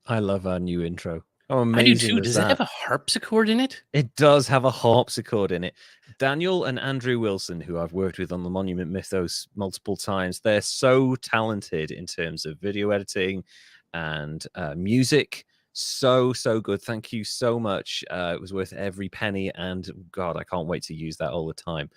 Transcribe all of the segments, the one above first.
I love our new intro. How I do amazing too. was Does that? it have a harpsichord in it? It does have a harpsichord in it. Daniel and Andrew Wilson, who I've worked with on the Monument Mythos multiple times, they're so talented in terms of video editing and music. So good. Thank you so much. It was worth every penny, and God, I can't wait to use that all the time.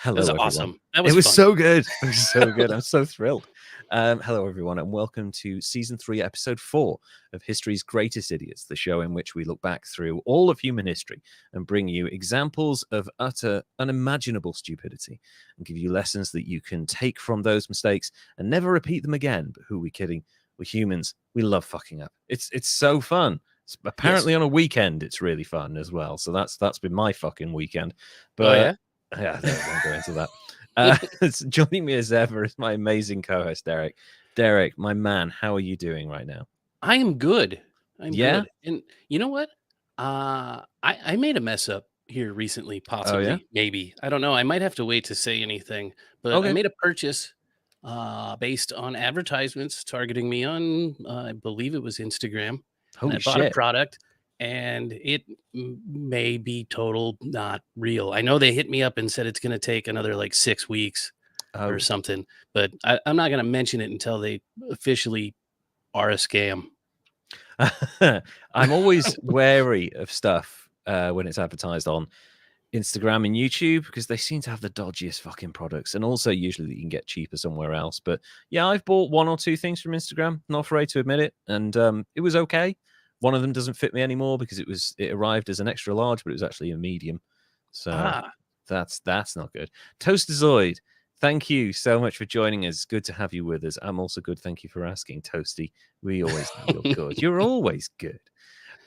Hello, That was everyone. awesome. That was It was fun. so good. It was so good. I'm so thrilled. Hello, everyone, and welcome to Season 3, Episode 4 of History's Greatest Idiots, the show in which we look back through all of human history and bring you examples of utter, unimaginable stupidity and give you lessons that you can take from those mistakes and never repeat them again. But who are we kidding? We're humans. We love fucking up. It's so fun. Apparently, on a weekend, it's really fun as well. So that's been my fucking weekend. But yeah, I won't go into that. Joining me as ever is my amazing co-host, Derek. Derek, my man, how are you doing right now? I am good. Yeah? Good. And you know what? I made a mess up here recently, possibly, maybe. I don't know. I might have to wait to say anything, but I Okay. made a purchase based on advertisements targeting me on, I believe it was Instagram. Holy I bought a shit. product and it may be total not real. I know they hit me up and said it's going to take another like 6 weeks or something, but I'm not going to mention it until they officially are a scam. I'm always wary of stuff when it's advertised on Instagram and YouTube because they seem to have the dodgiest fucking products, and also usually you can get cheaper somewhere else. But yeah, I've bought one or two things from Instagram, not afraid to admit it, and it was okay. One of them doesn't fit me anymore because it arrived as an extra large, but it was actually a medium. So that's not good. Toastazoid, thank you so much for joining us. Good to have you with us. I'm also good. Thank you for asking, Toasty. We always know you're good. You're always good.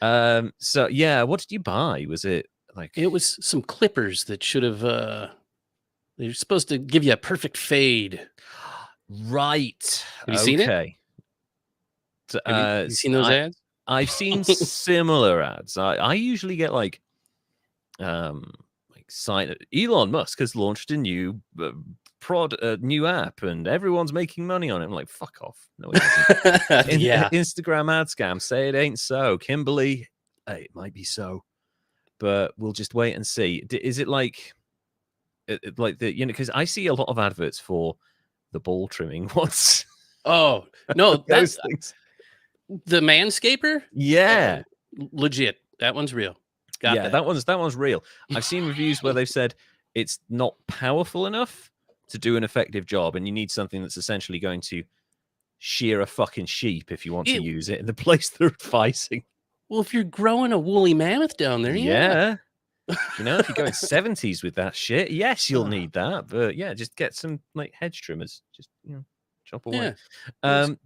So yeah, what did you buy? Was it like it was some clippers that should have they're supposed to give you a perfect fade. Right. Have you seen it? Have you seen those ads? I've seen similar ads. I usually get like sign Elon Musk has launched a new new app and everyone's making money on it. I'm like, fuck off. No, it hasn't. Yeah. Instagram ad scam. Say it ain't so. Kimberly, it might be so, but we'll just wait and see. Is it like the, because I see a lot of adverts for the ball trimming ones. Oh no, those things. The Manscaper? Yeah. Legit. That one's real. Got that one's real. I've seen reviews where they've said it's not powerful enough to do an effective job, and you need something that's essentially going to shear a fucking sheep if you want to use it in the place they're advising. Well, if you're growing a woolly mammoth down there, yeah. If you're going 70s with that shit, yes, you'll need that. But yeah, just get some like hedge trimmers. Just chop away.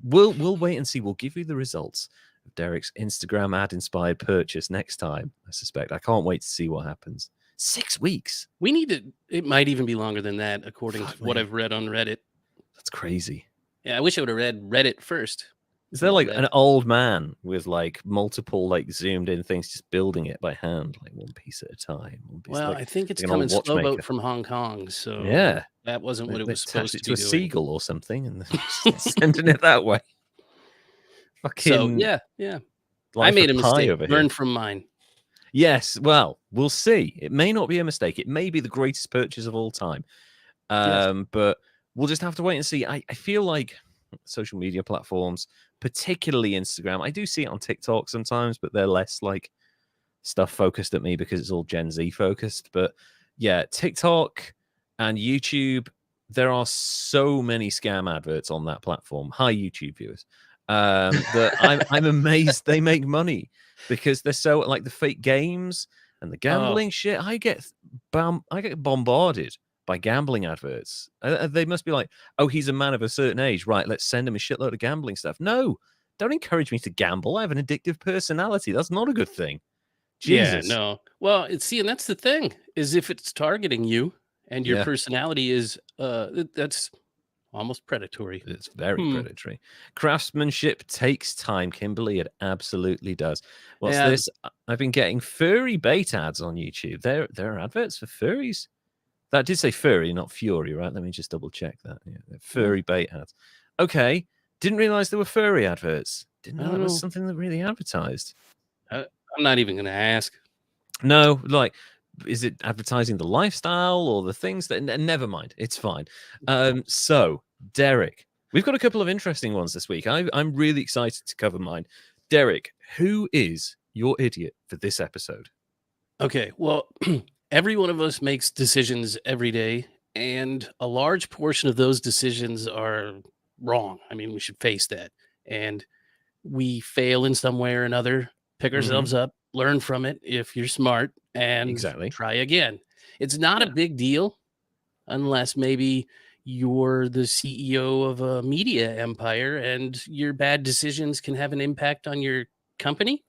We'll wait and see. We'll give you the results of Derek's Instagram ad inspired purchase next time. I suspect. I can't wait to see what happens. 6 weeks. We need to. It might even be longer than that, according to what I've read on Reddit. That's crazy. Yeah, I wish I would have read Reddit first. Is there like an old man with like multiple like zoomed in things just building it by hand, like one piece at a time? Well, I think it's coming slow boat from Hong Kong, so yeah, that wasn't what it was supposed to be to a seagull or something and sending it that way. Fucking so yeah. I made a mistake. Learn from mine. Yes, well, we'll see. It may not be a mistake. It may be the greatest purchase of all time. But we'll just have to wait and see. I feel like social media platforms, particularly Instagram, I do see it on TikTok sometimes, but they're less like stuff focused at me because it's all Gen Z focused. But yeah, TikTok, And YouTube, there are so many scam adverts on that platform. Hi, YouTube viewers. That I'm amazed they make money because they're so like the fake games and the gambling shit. I get bombarded by gambling adverts. They must be like, oh, he's a man of a certain age, right? Let's send him a shitload of gambling stuff. No, don't encourage me to gamble. I have an addictive personality. That's not a good thing. Jesus. Yeah, no. Well, and that's the thing is if it's targeting you and your personality is that's almost predatory. It's very predatory. Craftsmanship takes time, Kimberly. It absolutely does. What's this? I've been getting furry bait ads on YouTube. There are adverts for furries. That did say furry, not fury, right? Let me just double check that. Yeah, furry bait ads. Okay. Didn't realize there were furry adverts. Didn't know that was something that really advertised. I'm not even going to ask. No, like, is it advertising the lifestyle or the things that? Never mind. It's fine. So, Derek, we've got a couple of interesting ones this week. I'm really excited to cover mine. Derek, who is your idiot for this episode? Okay, well, every one of us makes decisions every day, and a large portion of those decisions are wrong. I mean, we should face that. And we fail in some way or another, pick ourselves up, learn from it if you're smart, and try again. It's not a big deal unless maybe you're the CEO of a media empire and your bad decisions can have an impact on your company.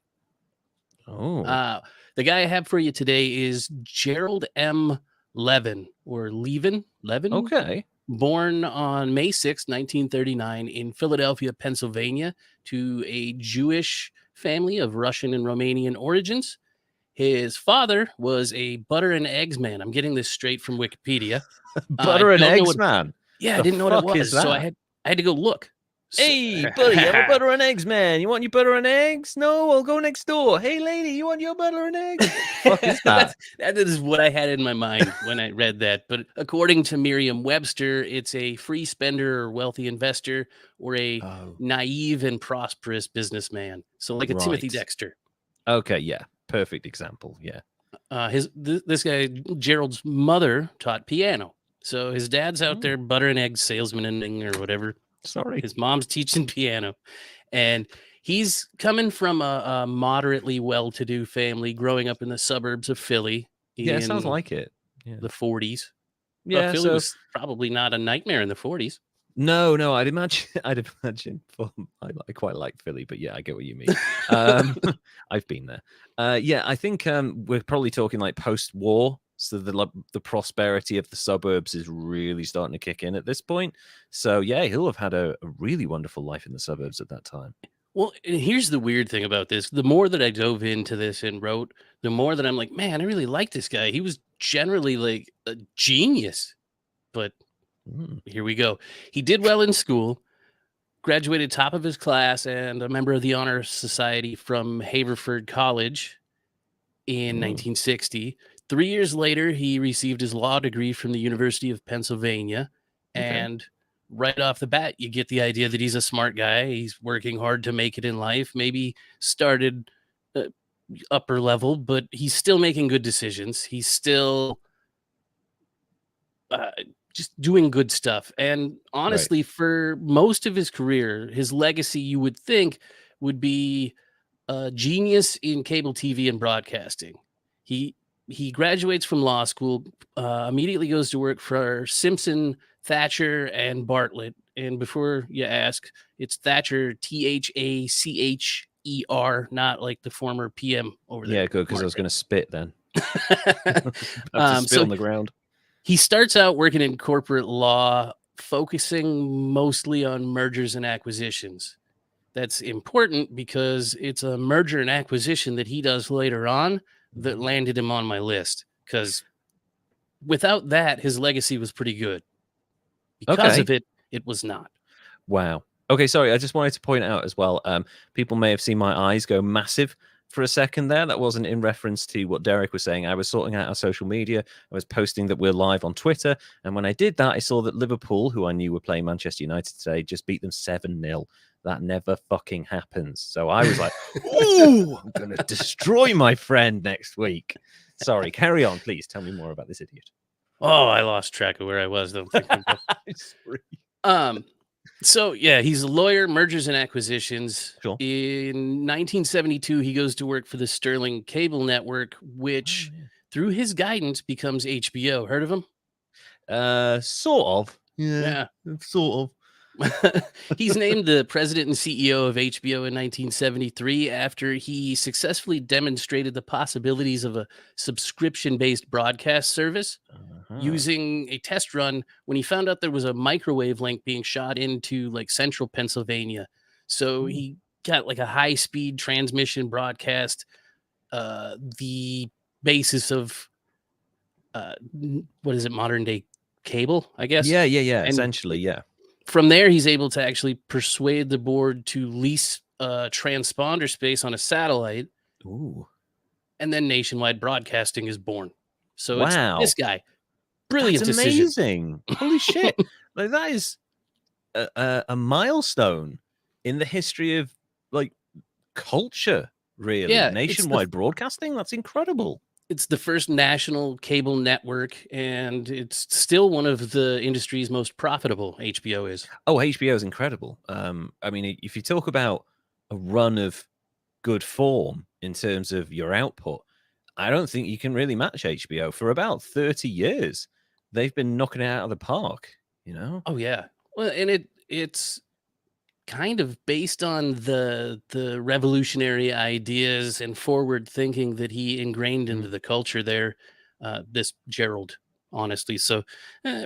The guy I have for you today is Gerald M. Levin or Levin. Okay. Born on May 6, 1939 in Philadelphia, Pennsylvania, to a Jewish family of Russian and Romanian origins. His father was a butter and eggs man. I'm getting this straight from Wikipedia. Butter and eggs man? Yeah, I didn't know what it was, so I had to go look. Hey, buddy, I'm a butter and eggs man. You want your butter and eggs? No, I'll go next door. Hey, lady, you want your butter and eggs? What is that? That is what I had in my mind when I read that. But according to Merriam-Webster, it's a free spender or wealthy investor or a naive and prosperous businessman. So like a Timothy Dexter. Okay, yeah. Perfect example, yeah. This guy, Gerald's mother, taught piano. So his dad's out there butter and eggs salesman or whatever. Sorry. His mom's teaching piano. And he's coming from a moderately well-to-do family growing up in the suburbs of Philly. Yeah, sounds like it. Yeah. The 40s. Yeah, Philly was probably not a nightmare in the 40s. No, I'd imagine. I quite like Philly, but yeah, I get what you mean. I've been there. Yeah, I think we're probably talking like post-war. So the prosperity of the suburbs is really starting to kick in at this point. So yeah, he'll have had a really wonderful life in the suburbs at that time. Well, and here's the weird thing about this. The more that I dove into this and wrote, the more that I'm like, man, I really like this guy. He was generally like a genius. But here we go. He did well in school, graduated top of his class, and a member of the Honor Society from Haverford College in 1960. 3 years later, he received his law degree from the University of Pennsylvania. And right off the bat, you get the idea that he's a smart guy. He's working hard to make it in life. Maybe started upper level, but he's still making good decisions. He's still just doing good stuff. And honestly, for most of his career, his legacy, you would think, would be a genius in cable TV and broadcasting. He graduates from law school, immediately goes to work for Simpson, Thatcher, and Bartlett. And before you ask, it's Thatcher, Thacher, not like the former PM over there. Yeah, good, because I was going to spit then. Spit on the ground. He starts out working in corporate law, focusing mostly on mergers and acquisitions. That's important because it's a merger and acquisition that he does later on that landed him on my list, because without that, his legacy was pretty good. Because of it, it was not. Wow. Okay, sorry. I just wanted to point out as well, people may have seen my eyes go massive for a second there. That wasn't in reference to what Derek was saying. I was sorting out our social media. I was posting that we're live on Twitter. And when I did that, I saw that Liverpool, who I knew were playing Manchester United today, just beat them 7-0. That never fucking happens. So I was like, ooh, I'm going to destroy my friend next week. Sorry, carry on, please. Tell me more about this idiot. Oh, I lost track of where I was, though. Thinking about. Sorry. So yeah, he's a lawyer, mergers and acquisitions. Sure. In 1972, he goes to work for the Sterling Cable Network, Oh, which, through his guidance, becomes HBO. Heard of him? yeah. Sort of. Yeah, Yeah. sort of. He's named the president and CEO of HBO in 1973 after he successfully demonstrated the possibilities of a subscription based broadcast service Uh-huh. using a test run when he found out there was a microwave link being shot into like central Pennsylvania. So Ooh. he got like a high speed transmission broadcast, the basis of what is it, modern day cable, I guess. Yeah. And Essentially, yeah. from there, he's able to actually persuade the board to lease transponder space on a satellite, Ooh. and then nationwide broadcasting is born. So it's this Wow. guy. That's Brilliant decision. amazing. Holy shit. Like that is a milestone in the history of like culture, really. Yeah, Nationwide broadcasting. That's incredible. it's the first national cable network, and it's still one of the industry's most profitable. HBO is. Oh, HBO is incredible. I mean, if you talk about a run of good form in terms of your output, I don't think you can really match HBO. For about 30 years, they've been knocking it out of the park, you know? Oh yeah. Well, and it's kind of based on the revolutionary ideas and forward thinking that he ingrained into Mm. the culture there. This Gerald, honestly, so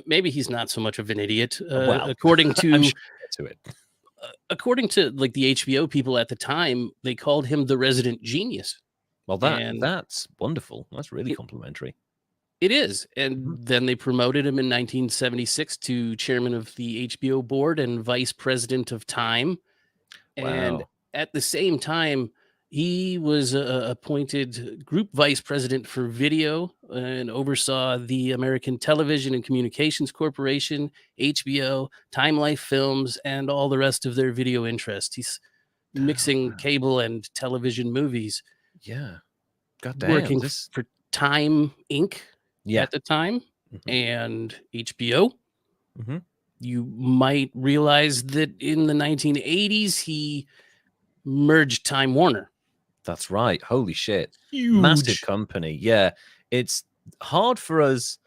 maybe he's not so much of an idiot. Well, According I'm to sure we'll get to it. like the HBO people at the time, they called him the resident genius, Well, and that's wonderful. That's really it, complimentary. it is. Mhm. And then they promoted him in 1976 to chairman of the HBO board and vice president of Time. And Wow. at the same time, he was appointed group vice president for video and oversaw the American Television and Communications Corporation, HBO, Time Life Films, and all the rest of their video interests. He's Oh, mixing wow. cable and television movies, Yeah. God damn. working This. for Time Inc. Yeah. at the time Hmm. and HBO. Hmm. You might realize that in the 1980s, he merged Time Warner. That's right. Holy shit. Massive Huge. company. Yeah. It's hard for us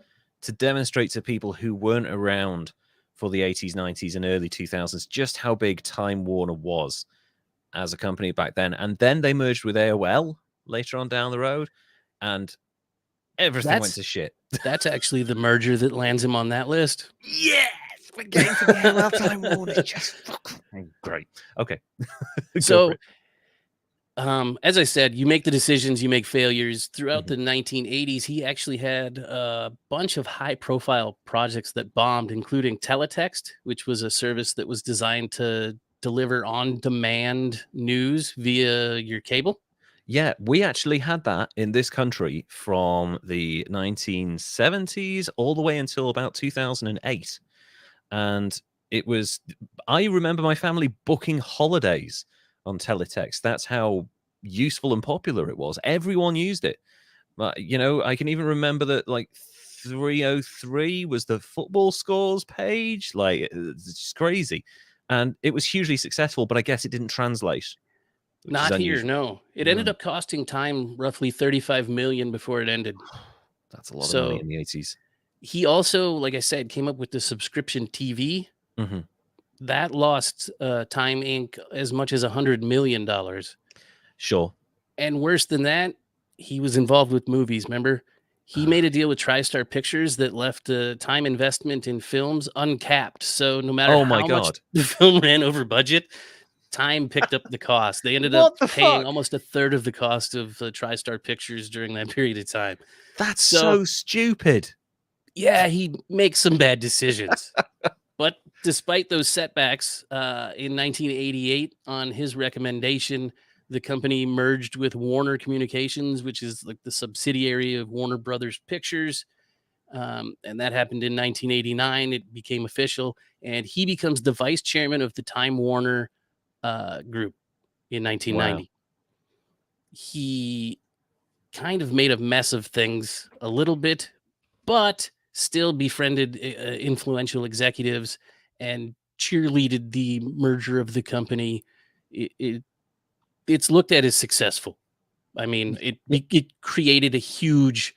to demonstrate to people who weren't around for the 80s, 90s, and early 2000s just how big Time Warner was as a company back then. And then they merged with AOL later on down the road, and everything went That's to shit. that's actually the merger that lands him on that list. Yes, we're getting to the AOL Time Warner. Just fucking great. Okay. Go for So, it. as I said, you make the decisions, you make failures. Throughout Mhm. the 1980s, he actually had a bunch of high-profile projects that bombed, including Teletext, which was a service that was designed to deliver on-demand news via your cable. Yeah, we actually had that in this country from the 1970s all the way until about 2008. And it was, I remember my family booking holidays on teletext. That's how useful and popular it was. Everyone used it. I can even remember that like 303 was the football scores page. Like, it's just crazy. And it was hugely successful, but I guess it didn't translate, which is Not here, unusual. no. It ended Mm. up costing Time roughly 35 million before it ended. That's a lot of money So in the 80s. he also, like I said, came up with the subscription TV Hmm. that lost Time Inc. as much as $100 million. Sure. And worse than that, he was involved with movies. Remember, he made a deal with TriStar Pictures that left Time investment in films uncapped. So no matter Oh my how much God. the film ran over budget, Time picked up the cost. They ended up What the paying fuck? almost a third of the cost of TriStar Pictures during that period of time. That's So so stupid. yeah, he makes some bad decisions. But despite those setbacks, in 1988, on his recommendation, the company merged with Warner Communications, which is like the subsidiary of Warner Brothers Pictures. And that happened in 1989. It became official, and he becomes the vice chairman of the Time Warner group in Wow. 1990. He kind of made a mess of things a little bit, but still befriended influential executives and cheerleaded the merger of the company. It's looked at as successful. I mean, it created a huge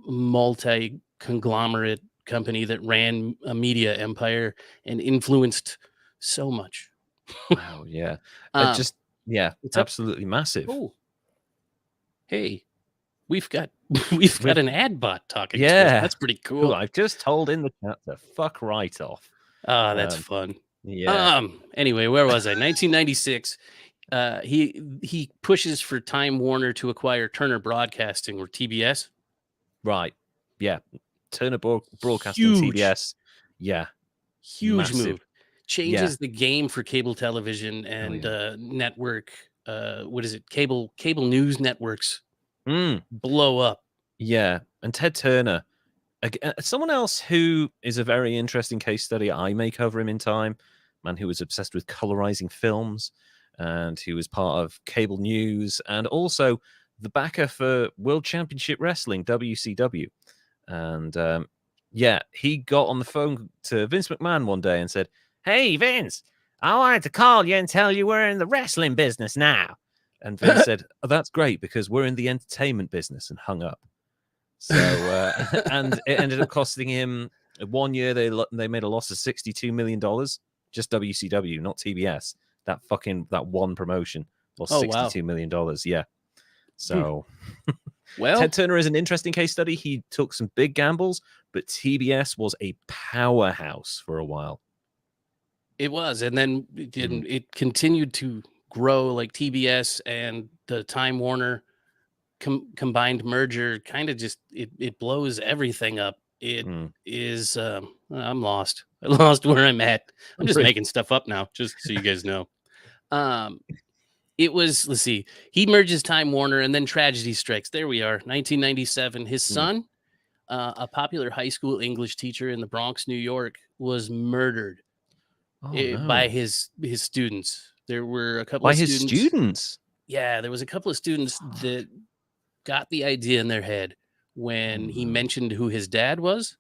multi-conglomerate company that ran a media empire and influenced so much. Wow, yeah. Um, it's up. Absolutely massive. Oh, hey, we've got we've got an ad bot talking to us. Yeah. That's pretty cool. I've just told in the chat to fuck right off. Ah, that's fun. Yeah. Anyway, where was I? 1996. He pushes for Time Warner to acquire Turner Broadcasting, or TBS. Right. Yeah. Turner Broadcasting, Huge. TBS. Yeah. Huge Massive. move. Changes the game for cable television and network. What is it? Cable news networks blow up. Yeah. And Ted Turner, someone else who is a very interesting case study. I may cover him in time. Man who was obsessed with colorizing films and who was part of cable news and also the backer for World Championship Wrestling, WCW. And he got on the phone to Vince McMahon one day and said, "Hey, Vince, I wanted to call you and tell you we're in the wrestling business now." And Vince said, "Oh, that's great because we're in the entertainment business," and hung up. So, and it ended up costing him 1 year. They made a loss of $62 million. Just WCW, not TBS. That one promotion lost $62 million. Yeah. So, well, Ted Turner is an interesting case study. He took some big gambles, but TBS was a powerhouse for a while. It was, and then it continued to grow. Like TBS and the Time Warner combined merger kind of just it blows everything up. It is I'm lost. I lost where I'm at. I'm just making stuff up now, just so you guys know. It was, let's see, he merges Time Warner and then tragedy strikes. There we are, 1997. His son, a popular high school English teacher in the Bronx, New York, was murdered by his students. There were a couple of students. Yeah, there was a couple of students that got the idea in their head when he mentioned who his dad was,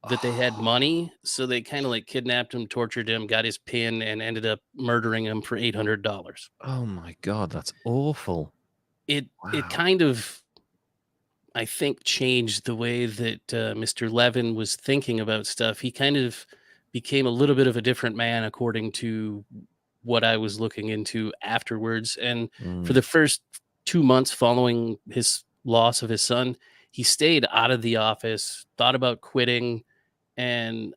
that they had money, so they kind of like kidnapped him, tortured him, got his pin, and ended up murdering him for $800. Oh my God, that's awful. It kind of, I think, changed the way that Mr. Levin was thinking about stuff. He kind of became a little bit of a different man, according to what I was looking into afterwards. And for the first 2 months following his loss of his son, he stayed out of the office, thought about quitting, and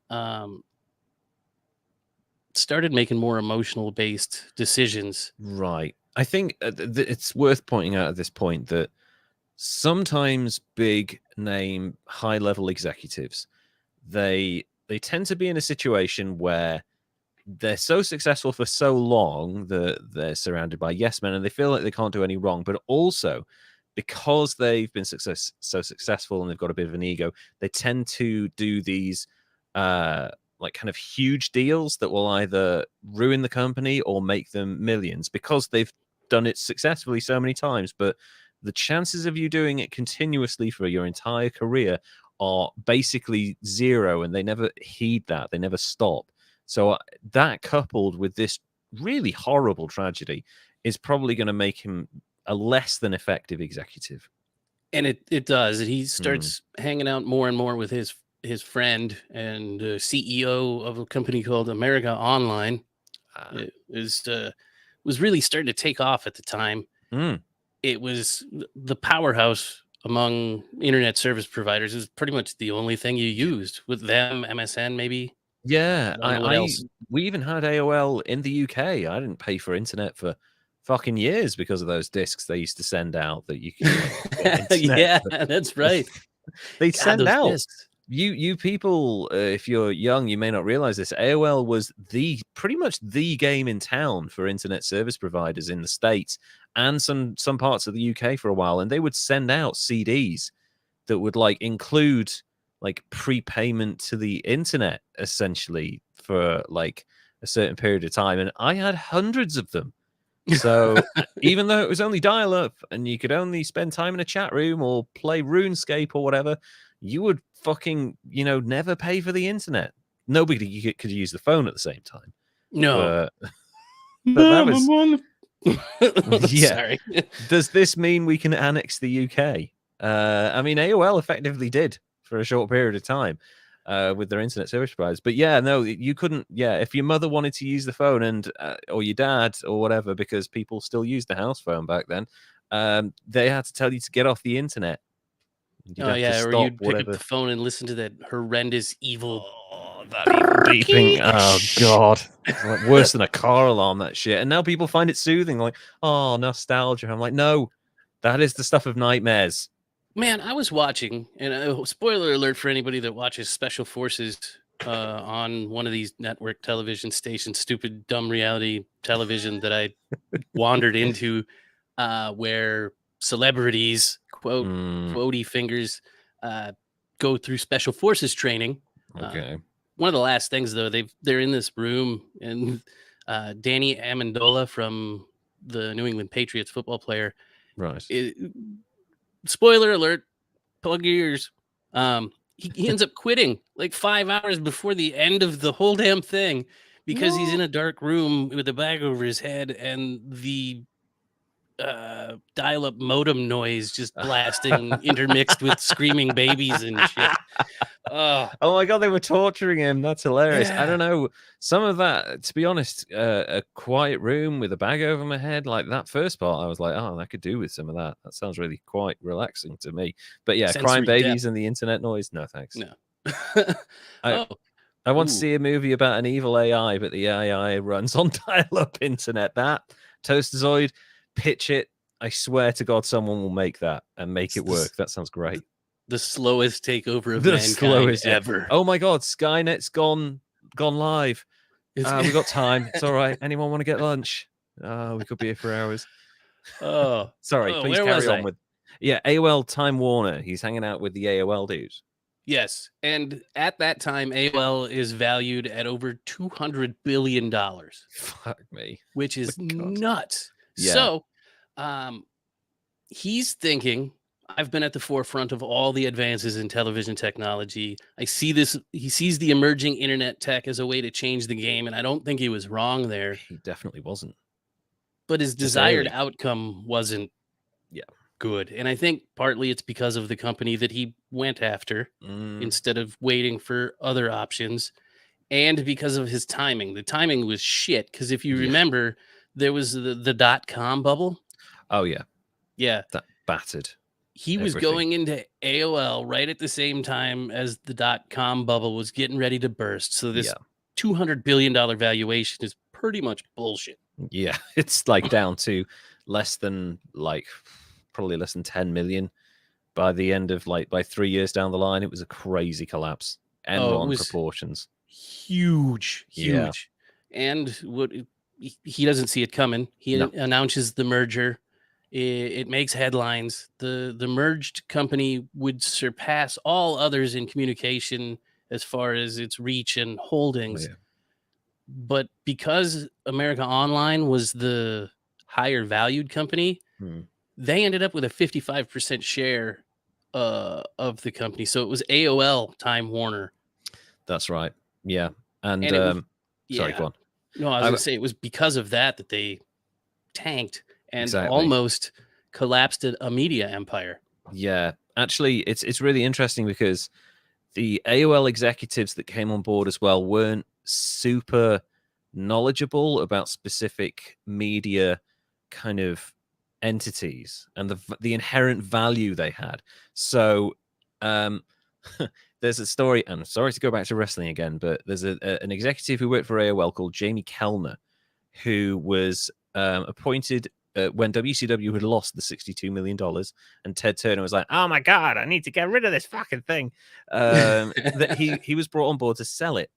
started making more emotional based decisions. Right. I think it's worth pointing out at this point that sometimes big name, high level executives, they tend to be in a situation where they're so successful for so long that they're surrounded by yes men and they feel like they can't do any wrong, but also because they've been so successful and they've got a bit of an ego, they tend to do these like kind of huge deals that will either ruin the company or make them millions because they've done it successfully so many times. But the chances of you doing it continuously for your entire career are basically zero, and they never heed that. They never stop. So that, coupled with this really horrible tragedy, is probably going to make him a less than effective executive. And it does. He starts hanging out more and more with his friend and CEO of a company called America Online. It was really starting to take off at the time. It was the powerhouse among internet service providers. It was pretty much the only thing you used with them. MSN, maybe. Yeah, I don't know what else. We even had AOL in the UK. I didn't pay for internet for fucking years because of those discs they used to send out that you could yeah, that's right. They'd send out discs. You people, if you're young, you may not realize this. AOL was pretty much the game in town for internet service providers in the States and some parts of the UK for a while, and they would send out CDs that would like include like prepayment to the internet essentially for like a certain period of time, and I had hundreds of them. So even though it was only dial-up and you could only spend time in a chat room or play RuneScape or whatever, you would fucking, never pay for the internet. Nobody could use the phone at the same time. No. But that was... Yeah. Sorry. Does this mean we can annex the UK? I mean, AOL effectively did for a short period of time with their internet service providers. But yeah, no, you couldn't. Yeah, if your mother wanted to use the phone and or your dad or whatever, because people still used the house phone back then, they had to tell you to get off the internet. You'd or you'd pick up the phone and listen to that horrendous evil... that evil beeping. Oh god, it's like worse than a car alarm, that shit. And now people find it soothing, like, oh, nostalgia. I'm like, no, that is the stuff of nightmares. Man, I was watching, and spoiler alert for anybody that watches Special Forces on one of these network television stations, stupid dumb reality television that I wandered into, where celebrities, quotey fingers, go through Special Forces training. Okay. One of the last things, though, they're in this room, and Danny Amendola from the New England Patriots football player. Right. Spoiler alert, plug your ears. He ends up quitting like 5 hours before the end of the whole damn thing because he's in a dark room with a bag over his head and the dial-up modem noise just blasting intermixed with screaming babies and shit. Oh my god, they were torturing him. That's hilarious. Yeah. I don't know, some of that, to be honest, a quiet room with a bag over my head, like that first part, I was like, oh, I could do with some of that. That sounds really quite relaxing to me. But yeah, sensory crying babies and the internet noise, no thanks. No. I want to see a movie about an evil AI, but the AI runs on dial-up internet. That Toasterzoid, pitch it. I swear to God, someone will make that and make it work. That sounds great. The slowest takeover of mankind ever. Oh my God, Skynet's gone live. We got time. It's all right. Anyone want to get lunch? We could be here for hours. Sorry. Please carry on with. Yeah, AOL Time Warner. He's hanging out with the AOL dudes. Yes, and at that time, AOL is valued at over $200 billion. Fuck me. Which is nuts. Yeah. So, he's thinking, I've been at the forefront of all the advances in television technology. I see this. He sees the emerging internet tech as a way to change the game, and I don't think he was wrong there. He definitely wasn't. But his desired outcome wasn't good. And I think partly it's because of the company that he went after instead of waiting for other options, and because of his timing. The timing was shit, because if you remember, there was the .com bubble. Oh, yeah. Yeah. That battered. He was going into AOL right at the same time as the .com bubble was getting ready to burst. So this $200 billion valuation is pretty much bullshit. Yeah, it's like down to probably less than 10 million by the end of by 3 years down the line. It was a crazy collapse. Enron proportions. Huge. Yeah. And what he doesn't see it coming. He announces the merger. It makes headlines. The merged company would surpass all others in communication as far as its reach and holdings. Oh, yeah. But because America Online was the higher valued company, they ended up with a 55% share of the company. So it was AOL Time Warner. That's right. Yeah. And sorry, go on. No, I was going to say it was because of that they tanked and almost collapsed a media empire. Yeah, actually, it's really interesting because the AOL executives that came on board as well weren't super knowledgeable about specific media kind of entities and the inherent value they had. So there's a story, and I'm sorry to go back to wrestling again, but there's an executive who worked for AOL called Jamie Kellner, who was appointed when WCW had lost the $62 million, and Ted Turner was like, oh my God, I need to get rid of this fucking thing. That he was brought on board to sell it.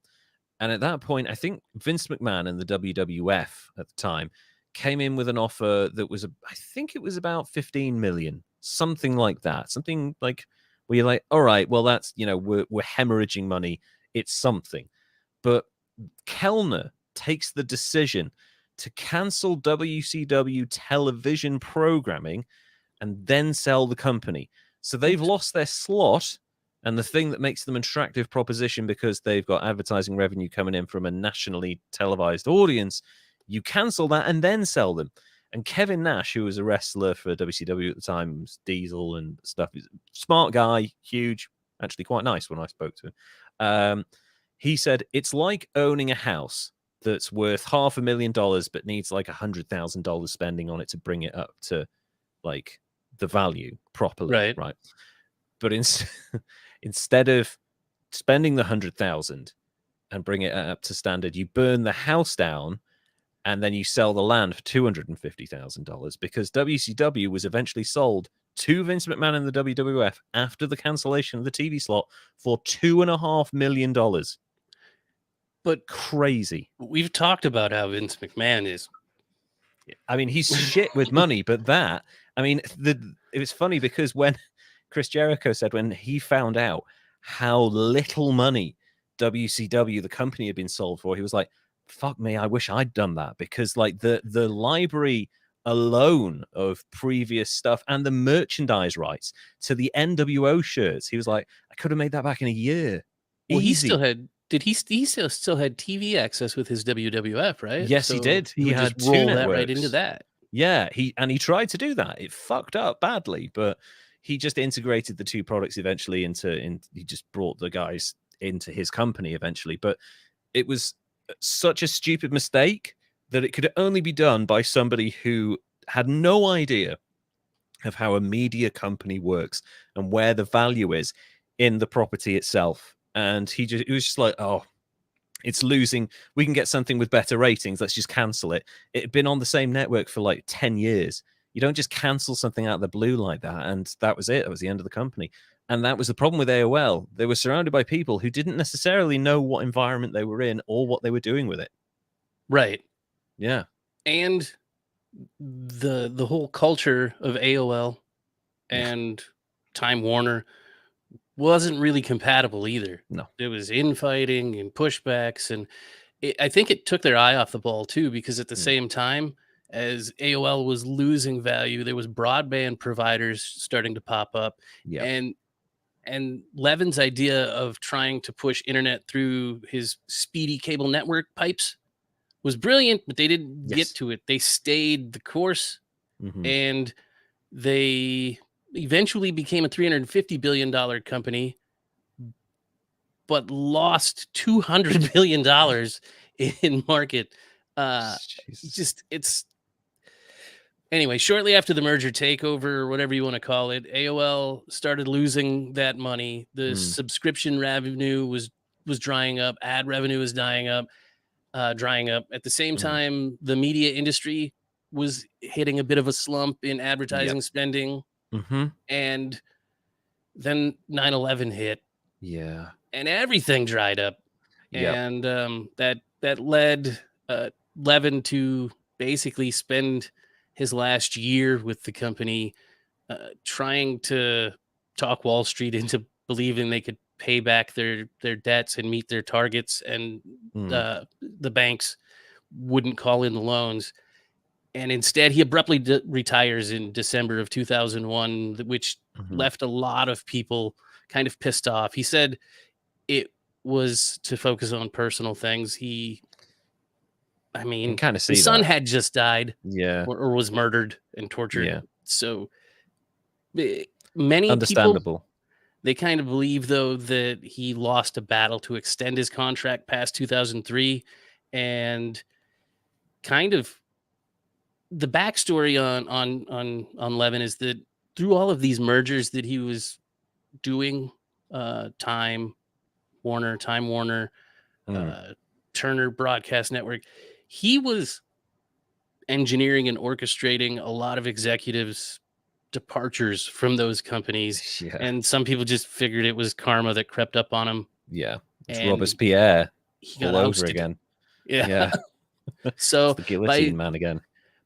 And at that point, I think Vince McMahon and the WWF at the time came in with an offer that was, I think it was about 15 million, something like that. Something like where you're like, all right, well, that's, we're hemorrhaging money. It's something. But Kellner takes the decision to cancel WCW television programming and then sell the company. So they've lost their slot And the thing that makes them an attractive proposition, because they've got advertising revenue coming in from a nationally televised audience, you cancel that and then sell them. And Kevin Nash, who was a wrestler for WCW at the time, was Diesel and stuff, he's a smart guy, huge, actually quite nice when I spoke to him. He said, it's like owning a house that's worth $500,000 but needs like $100,000 spending on it to bring it up to like the value properly, right? But instead of spending the 100,000 and bring it up to standard, you burn the house down and then you sell the land for $250,000, because WCW was eventually sold to Vince McMahon and the WWF after the cancellation of the TV slot for $2.5 million. But crazy. We've talked about how Vince McMahon is. I mean, he's shit with money, but that, I mean, it was funny because when Chris Jericho said when he found out how little money WCW, the company, had been sold for, he was like, fuck me, I wish I'd done that, because like the library alone of previous stuff and the merchandise rights to the NWO shirts, he was like, I could have made that back in a year. Well, easy. He still had, he still had TV access with his WWF, right? Yes, so he did. He would had just roll that right into that. Yeah, he tried to do that. It fucked up badly, but he just integrated the two products eventually he just brought the guys into his company eventually. But it was such a stupid mistake that it could only be done by somebody who had no idea of how a media company works and where the value is in the property itself. And it was just like, oh, it's losing. We can get something with better ratings. Let's just cancel it. It had been on the same network for like 10 years. You don't just cancel something out of the blue like that. And that was it. That was the end of the company. And that was the problem with AOL. They were surrounded by people who didn't necessarily know what environment they were in or what they were doing with it. Right. Yeah. And the whole culture of AOL and Time Warner wasn't really compatible either. No. It was infighting and pushbacks. And I think it took their eye off the ball too, because at the same time as AOL was losing value, there was broadband providers starting to pop up. Yeah. And Levin's idea of trying to push internet through his speedy cable network pipes was brilliant, but they didn't get to it. They stayed the course, and they eventually became a $350 billion company, but lost $200 billion in market. Anyway, shortly after the merger takeover, or whatever you want to call it, AOL started losing that money. The subscription revenue was drying up. Ad revenue was drying up. At the same time, the media industry was hitting a bit of a slump in advertising spending. And then 9/11 hit. Yeah. And everything dried up. And that led Levin to basically spend his last year with the company trying to talk Wall Street into believing they could pay back their debts and meet their targets, and the banks wouldn't call in the loans. And instead, he abruptly retires in December of 2001, which left a lot of people kind of pissed off. He said it was to focus on personal things. Kind of see his son had just died, or was murdered and tortured. Yeah. So many understandable. People, they kind of believe, though, that he lost a battle to extend his contract past 2003, and kind of the backstory on Levin is that through all of these mergers that he was doing, Time Warner, Turner Broadcast Network, he was engineering and orchestrating a lot of executives' departures from those companies. Yeah. And some people just figured it was karma that crept up on him. Yeah. It's Robespierre all over again. Yeah. So it's the guillotine man again.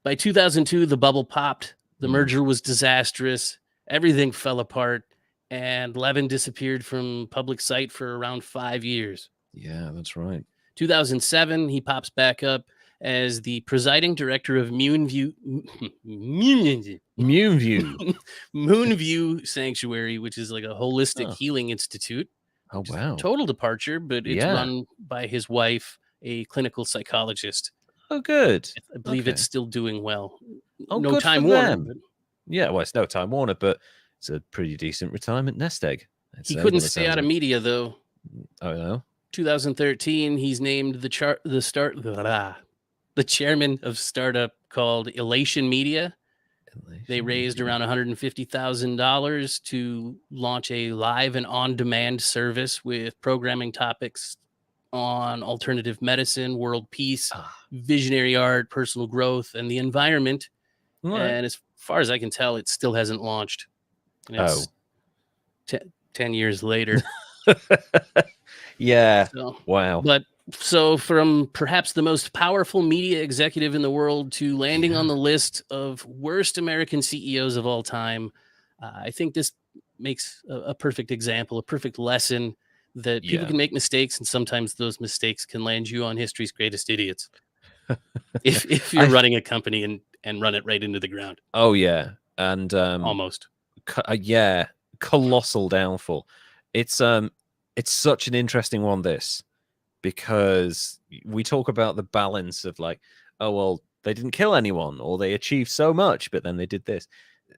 By 2002, the bubble popped. The merger was disastrous. Everything fell apart. And Levin disappeared from public sight for around 5 years. Yeah, that's right. 2007, he pops back up as the presiding director of Moonview Sanctuary, which is like a holistic healing institute. Oh, wow. Total departure, but it's run by his wife, a clinical psychologist. Oh, good. I believe it's still doing well. Oh, no good Time for Warner. them. But... Yeah, well, it's no Time Warner, but it's a pretty decent retirement nest egg. He couldn't stay out of media, though. Oh, no. 2013, he's named the chairman of startup called Elation Media. They raised around $150,000 to launch a live and on-demand service with programming topics on alternative medicine, world peace, visionary art, personal growth, and the environment. Right. And as far as I can tell, it still hasn't launched. And it's 10 years later. Yeah. Wow. But so from perhaps the most powerful media executive in the world to landing on the list of worst American CEOs of all time, I think this makes a perfect example, a perfect lesson that people can make mistakes, and sometimes those mistakes can land you on history's greatest idiots. if you're running a company and run it right into the ground. Oh, yeah. And almost. Colossal downfall. It's such an interesting one, this, because we talk about the balance of like, oh, well, they didn't kill anyone or they achieved so much, but then they did this.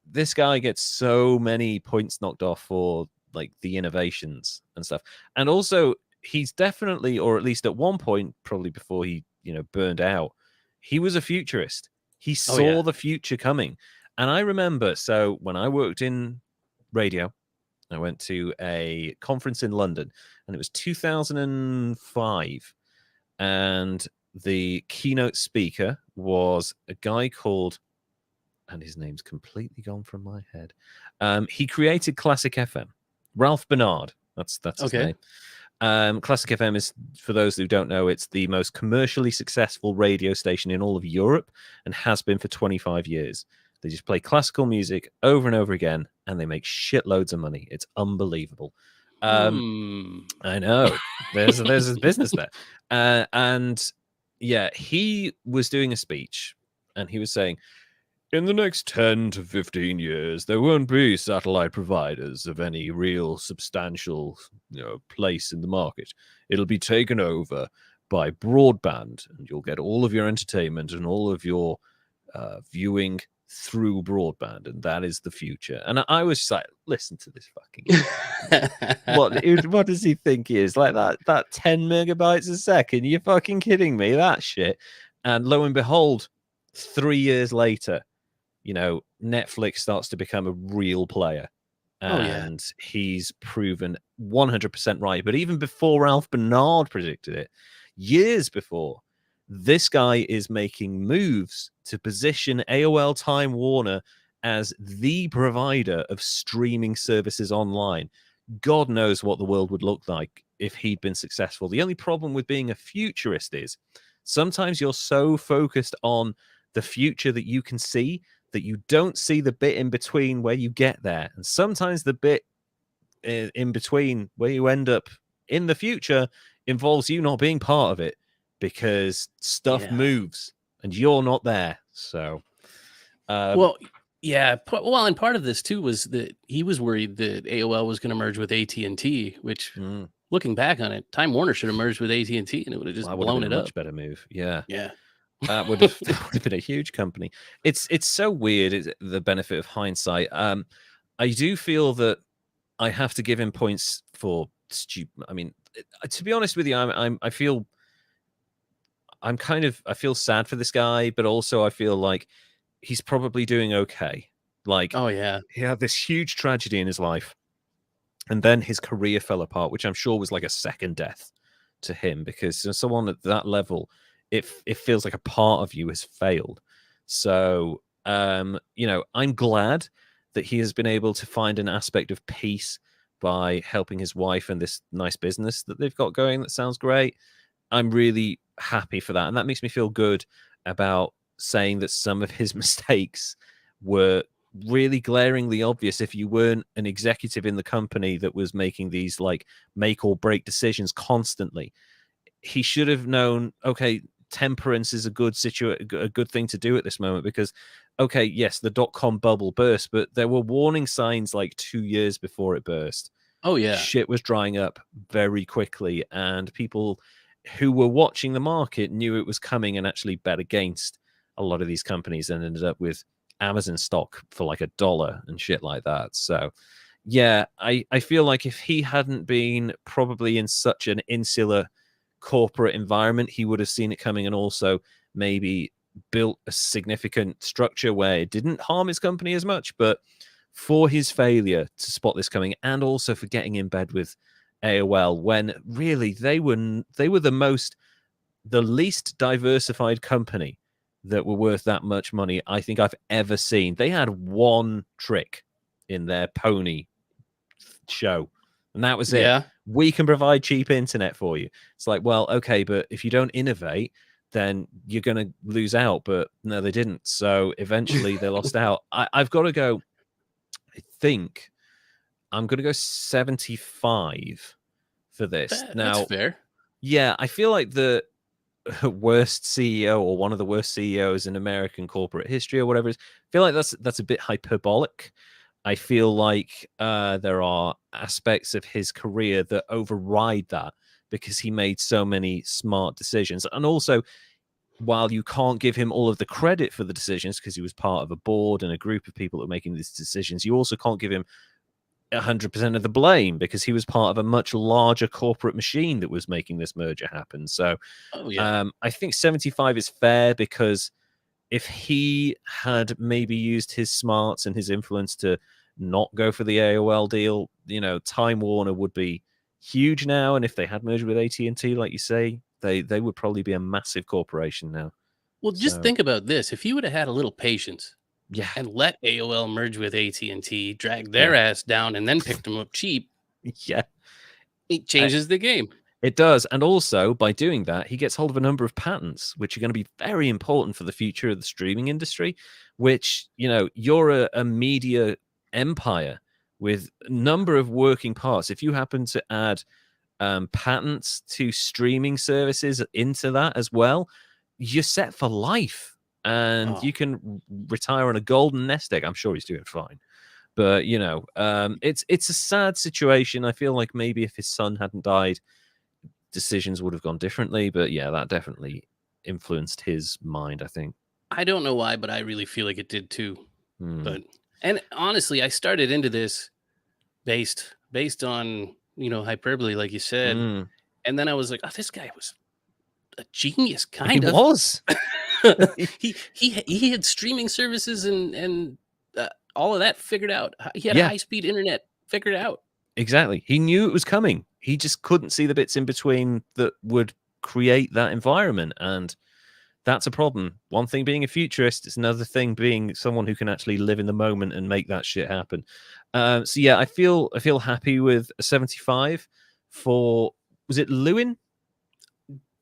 This guy gets so many points knocked off for like the innovations and stuff. And also he's definitely, or at least at one point, probably before he, burned out, he was a futurist. He saw the future coming. And I remember, so when I worked in radio, I went to a conference in London, and it was 2005. And the keynote speaker was a guy called, and his name's completely gone from my head. He created Classic FM. Ralph Bernard. That's his name. Classic FM is, for those who don't know, it's the most commercially successful radio station in all of Europe and has been for 25 years. They just play classical music over and over again, and they make shitloads of money. It's unbelievable. I know. There's a business there. And yeah, he was doing a speech, and he was saying, in the next 10 to 15 years, there won't be satellite providers of any real substantial place in the market. It'll be taken over by broadband, and you'll get all of your entertainment and all of your viewing through broadband, and that is the future. And I was just like, listen to this fucking what does he think he is? Like that 10 megabytes a second? You're fucking kidding me, that shit. And lo and behold, 3 years later, Netflix starts to become a real player, and he's proven 100% right. But even before Ralph Bernard predicted it, years before, this guy is making moves to position AOL Time Warner as the provider of streaming services online. God knows what the world would look like if he'd been successful. The only problem with being a futurist is sometimes you're so focused on the future that you can see that you don't see the bit in between where you get there. And sometimes the bit in between where you end up in the future involves you not being part of it, because stuff moves and you're not there. So, and part of this too was that he was worried that AOL was going to merge with AT&T, which looking back on it, Time Warner should have merged with AT&T, and it would have just blown it up. Much better move. Yeah. That would have been a huge company. It's so weird. It's the benefit of hindsight. I do feel that I have to give him points for stupid. I mean, to be honest with you, I feel sad for this guy, but also I feel like he's probably doing okay. Like, he had this huge tragedy in his life, and then his career fell apart, which I'm sure was like a second death to him, because someone at that level, it feels like a part of you has failed. So, I'm glad that he has been able to find an aspect of peace by helping his wife and this nice business that they've got going. That sounds great. I'm really happy for that. And that makes me feel good about saying that some of his mistakes were really glaringly obvious if you weren't an executive in the company that was making these like make or break decisions constantly. He should have known, okay, temperance is a good thing to do at this moment, because okay, yes, the .com bubble burst, but there were warning signs like 2 years before it burst. Oh yeah, shit was drying up very quickly, and people who were watching the market knew it was coming and actually bet against a lot of these companies and ended up with Amazon stock for like $1 and shit like that. So yeah, I feel like if he hadn't been probably in such an insular corporate environment, he would have seen it coming, and also maybe built a significant structure where it didn't harm his company as much. But for his failure to spot this coming, and also for getting in bed with AOL when really they were the least diversified company that were worth that much money I think I've ever seen. They had one trick in their pony show, and that was it. yeah. We can provide cheap internet for you. It's like, well, okay, but if you don't innovate, then you're going to lose out. But no, they didn't. So eventually they lost out. I've got to go, I think I'm going to go 75 for this. Now, That's fair. Yeah, I feel like the worst CEO, or one of the worst CEOs in American corporate history, or whatever it is, I feel like that's a bit hyperbolic. I feel like there are aspects of his career that override that, because he made so many smart decisions. And also, while you can't give him all of the credit for the decisions, because he was part of a board and a group of people that were making these decisions, you also can't give him 100% of the blame, because he was part of a much larger corporate machine that was making this merger happen. So I think 75 is fair, because if he had maybe used his smarts and his influence to not go for the AOL deal, Time Warner would be huge now. And if they had merged with AT&T, like you say, they would probably be a massive corporation now. Well, just think about this. If he would have had a little patience, yeah, and let AOL merge with AT&T, drag their ass down, and then picked them up cheap, yeah, it changes the game. It does. And also, by doing that, he gets hold of a number of patents, which are going to be very important for the future of the streaming industry, which, you're a media empire with a number of working parts. If you happen to add patents to streaming services into that as well, you're set for life. And you can retire on a golden nest egg. I'm sure he's doing fine. But, it's a sad situation. I feel like maybe if his son hadn't died, decisions would have gone differently. But yeah, that definitely influenced his mind, I think. I don't know why, but I really feel like it did too. And honestly, I started into this based on, hyperbole, like you said. And then I was like, oh, this guy was a genius, kind of. He was. he had streaming services and all of that figured out. He had high-speed internet figured out. Exactly. He knew it was coming. He just couldn't see the bits in between that would create that environment. And that's a problem. One thing being a futurist, it's another thing being someone who can actually live in the moment and make that shit happen. So yeah, I feel happy with a 75 for, was it Lewin?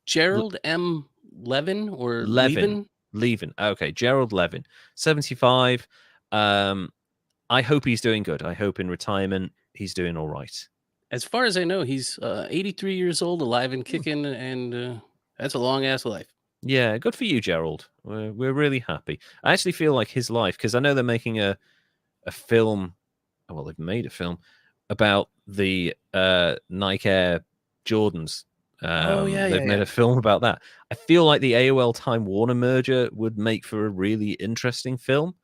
Gerald M. Levin or Levin? Okay, Gerald Levin. 75. I hope he's doing good. I hope in retirement he's doing all right. As far as I know, he's 83 years old, alive and kicking, and that's a long ass life. Yeah, good for you, Gerald. We're really happy. I actually feel like his life, because I know they're making a film. Well, they've made a film about the Nike Air Jordans. They've made a film about that. I feel like the AOL Time Warner merger would make for a really interesting film.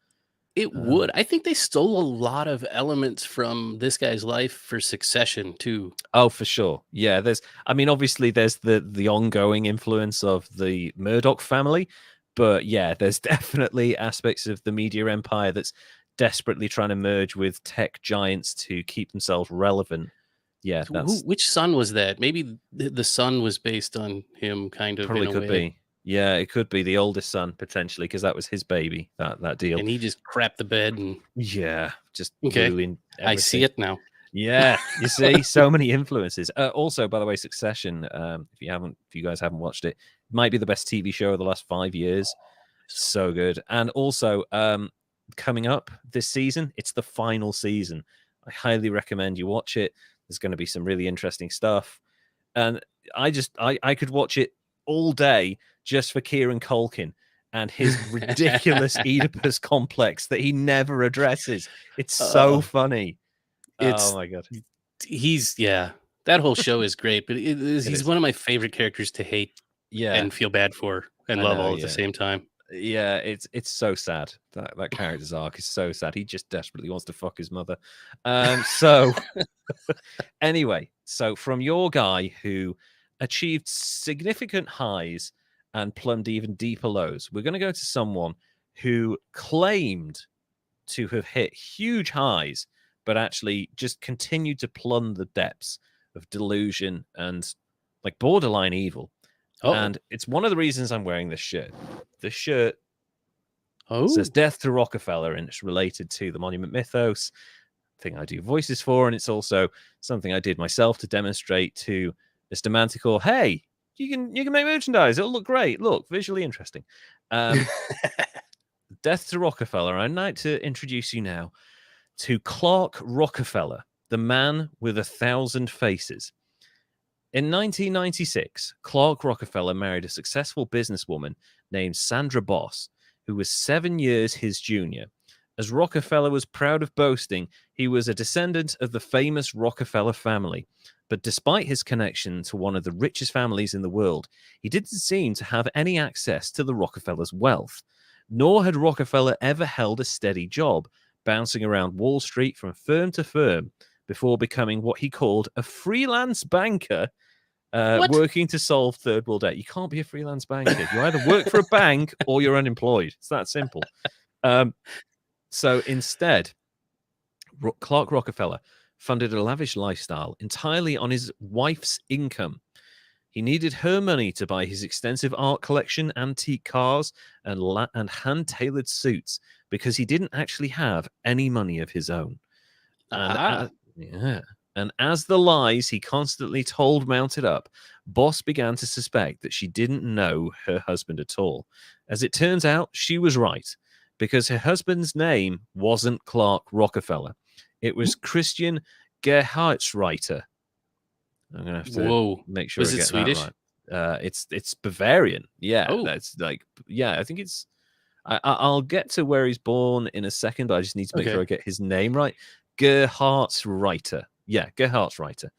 It would. I think they stole a lot of elements from this guy's life for Succession too. Oh, for sure. Yeah, obviously there's the ongoing influence of the Murdoch family, but yeah, there's definitely aspects of the media empire that's desperately trying to merge with tech giants to keep themselves relevant. Yeah, which son was that? Maybe the son was based on him, kind of. Probably could be. Yeah, it could be the oldest son potentially, because that was his baby. That deal, and he just crapped the bed and just ruined everything. I see it now. Yeah, you see, so many influences. Also, by the way, Succession. If you guys haven't watched it, might be the best TV show of the last 5 years. So good. And also, coming up this season, it's the final season. I highly recommend you watch it. There's going to be some really interesting stuff, and I could watch it all day just for Kieran Culkin and his ridiculous Oedipus complex that he never addresses. It's so funny. Oh my God. That whole show is great, but he's one of my favorite characters to hate and feel bad for and love all at the same time. Yeah, it's so sad. That character's arc is so sad. He just desperately wants to fuck his mother. So anyway, so from your guy who achieved significant highs and plumbed even deeper lows, we're going to go to someone who claimed to have hit huge highs, but actually just continued to plumb the depths of delusion and like borderline evil. And it's one of the reasons I'm wearing this shirt. This shirt says "Death to Rockefeller," and it's related to the Monument Mythos, thing I do voices for, and it's also something I did myself to demonstrate to Mr. Manticore, hey, you can make merchandise. It'll look great. Look, visually interesting. Death to Rockefeller. I'd like to introduce you now to Clark Rockefeller, the man with 1,000 faces. In 1996, Clark Rockefeller married a successful businesswoman named Sandra Boss, who was 7 years his junior. As Rockefeller was proud of boasting, he was a descendant of the famous Rockefeller family. But despite his connection to one of the richest families in the world, he didn't seem to have any access to the Rockefellers' wealth. Nor had Rockefeller ever held a steady job, bouncing around Wall Street from firm to firm, before becoming what he called a freelance banker, working to solve third world debt. You can't be a freelance banker. You either work for a bank or you're unemployed. It's that simple. So instead, Clark Rockefeller funded a lavish lifestyle entirely on his wife's income. He needed her money to buy his extensive art collection, antique cars, and hand-tailored suits because he didn't actually have any money of his own. And as the lies he constantly told mounted up, Boss began to suspect that she didn't know her husband at all. As it turns out, she was right, because her husband's name wasn't Clark Rockefeller. It was Christian Gerhardsreiter. I'm going to have to make sure I get Swedish? That right. It's Bavarian. Yeah, that's like, I think it's... I'll get to where he's born in a second, but I just need to make sure I get his name right. Gerhardsreiter. Yeah, Gerhardsreiter.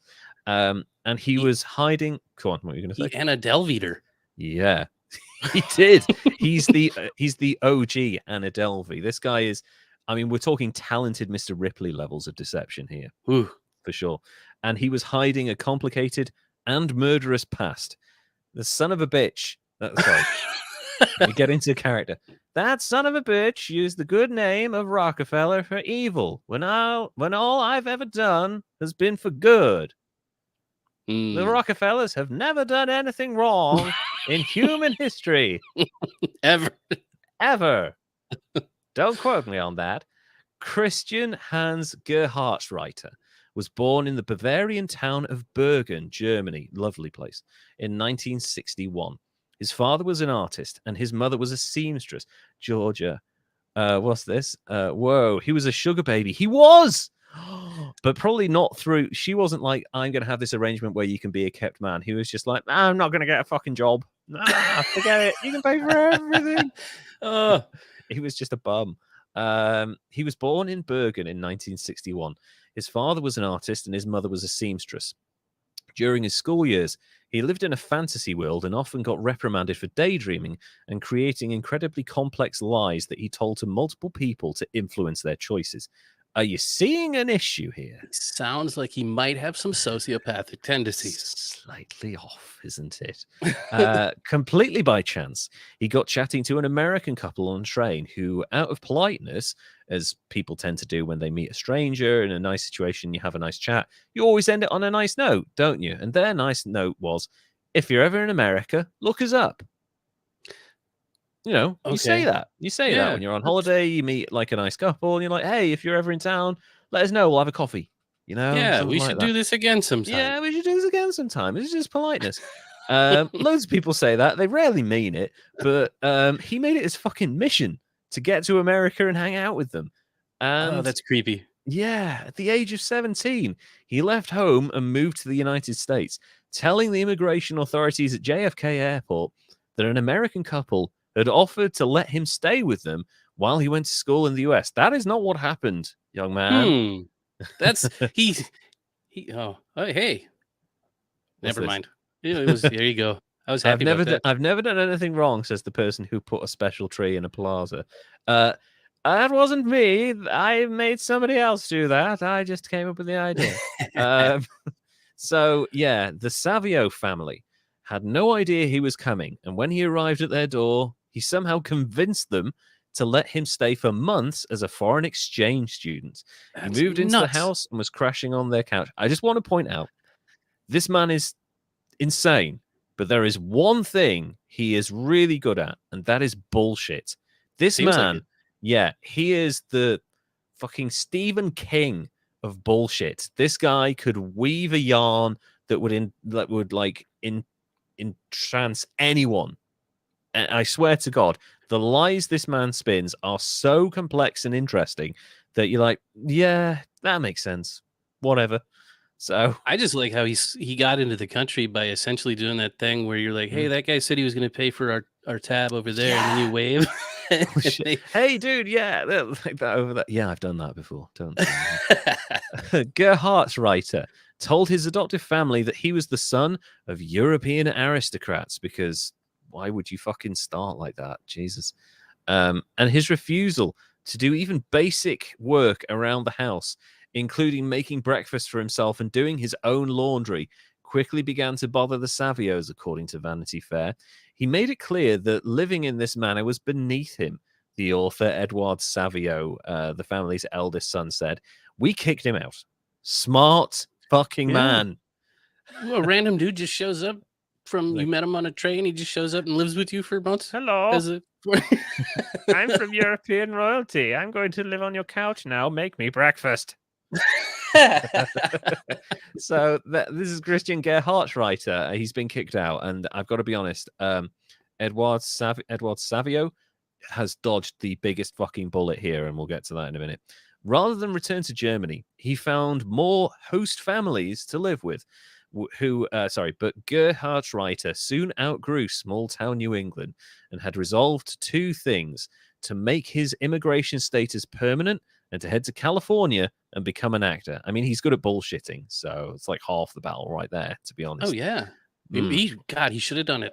And he was hiding. Go on, what are you going to say? Anna Delveder. Yeah, he did. he's the OG Anna Delvey. This guy is, I mean, we're talking talented Mr. Ripley levels of deception here. Ooh. For sure. And he was hiding a complicated and murderous past. The son of a bitch. Sorry. We get into character. That son of a bitch used the good name of Rockefeller for evil when all I've ever done has been for good. The Rockefellers have never done anything wrong in human history. Ever. Don't quote me on that. Christian Hans Gerhardsreiter was born in the Bavarian town of Bergen, Germany, lovely place, in 1961. His father was an artist, and his mother was a seamstress. Georgia, what's this? Whoa, he was a sugar baby. He was! But probably not through... She wasn't like, I'm going to have this arrangement where you can be a kept man. He was just like, I'm not going to get a fucking job. Forget it. You can pay for everything. He was just a bum. He was born in Bergen in 1961. His father was an artist and his mother was a seamstress. During his school years, he lived in a fantasy world and often got reprimanded for daydreaming and creating incredibly complex lies that he told to multiple people to influence their choices. Are you seeing an issue here? It sounds like he might have some sociopathic tendencies. Slightly off, isn't it? Completely by chance, he got chatting to an American couple on a train who, out of politeness, as people tend to do when they meet a stranger in a nice situation, you have a nice chat, you always end it on a nice note, don't you? And their nice note was, if you're ever in America, look us up. You know, you say that. You say that when you're on holiday, you meet like a nice couple, and you're like, hey, if you're ever in town, let us know. We'll have a coffee. You know? Yeah, we should do this again sometime. Yeah, we should do this again sometime. It's just politeness. Loads of people say that. They rarely mean it, but he made it his fucking mission to get to America and hang out with them. And that's creepy. Yeah, at the age of 17, he left home and moved to the United States, telling the immigration authorities at JFK Airport that an American couple had offered to let him stay with them while he went to school in the US. That is not what happened, young man. That's he. Oh, hey, What's never this? mind. It was there. You go. I was happy about that. I've never done anything wrong, says the person who put a special tree in a plaza. That wasn't me. I made somebody else do that. I just came up with the idea. So, yeah, the Savio family had no idea he was coming. And when he arrived at their door, he somehow convinced them to let him stay for months as a foreign exchange student. He moved into the house and was crashing on their couch. I just want to point out, this man is insane, but there is one thing he is really good at, and that is bullshit. This man, yeah, he is the fucking Stephen King of bullshit. This guy could weave a yarn that would entrance anyone. And I swear to God, the lies this man spins are so complex and interesting that you're like, yeah, that makes sense. Whatever. So I just like how he got into the country by essentially doing that thing where you're like, hey, that guy said he was going to pay for our tab over there, and then you wave. Hey, dude, yeah, like that over there. Yeah, I've done that before. Don't. Gerhardt's writer told his adoptive family that he was the son of European aristocrats, because why would you fucking start like that? Jesus. And his refusal to do even basic work around the house, including making breakfast for himself and doing his own laundry, quickly began to bother the Savios, according to Vanity Fair. He made it clear that living in this manner was beneath him. The author, Edward Savio, the family's eldest son, said, "We kicked him out. Smart fucking man." Well, a random dude just shows up you met him on a train. He just shows up and lives with you for months. Hello. I'm from European royalty. I'm going to live on your couch now. Make me breakfast. So this is Christian Gerhardt's writer. He's been kicked out, and I've got to be honest, Edward Savio has dodged the biggest fucking bullet here, and we'll get to that in a minute. Rather than return to Germany, he found more host families to live with, but Gerhardt's writer soon outgrew small-town New England and had resolved two things: to make his immigration status permanent and to head to California and become an actor. I mean, he's good at bullshitting, so it's like half the battle right there, to be honest. Oh, yeah. He should have done it.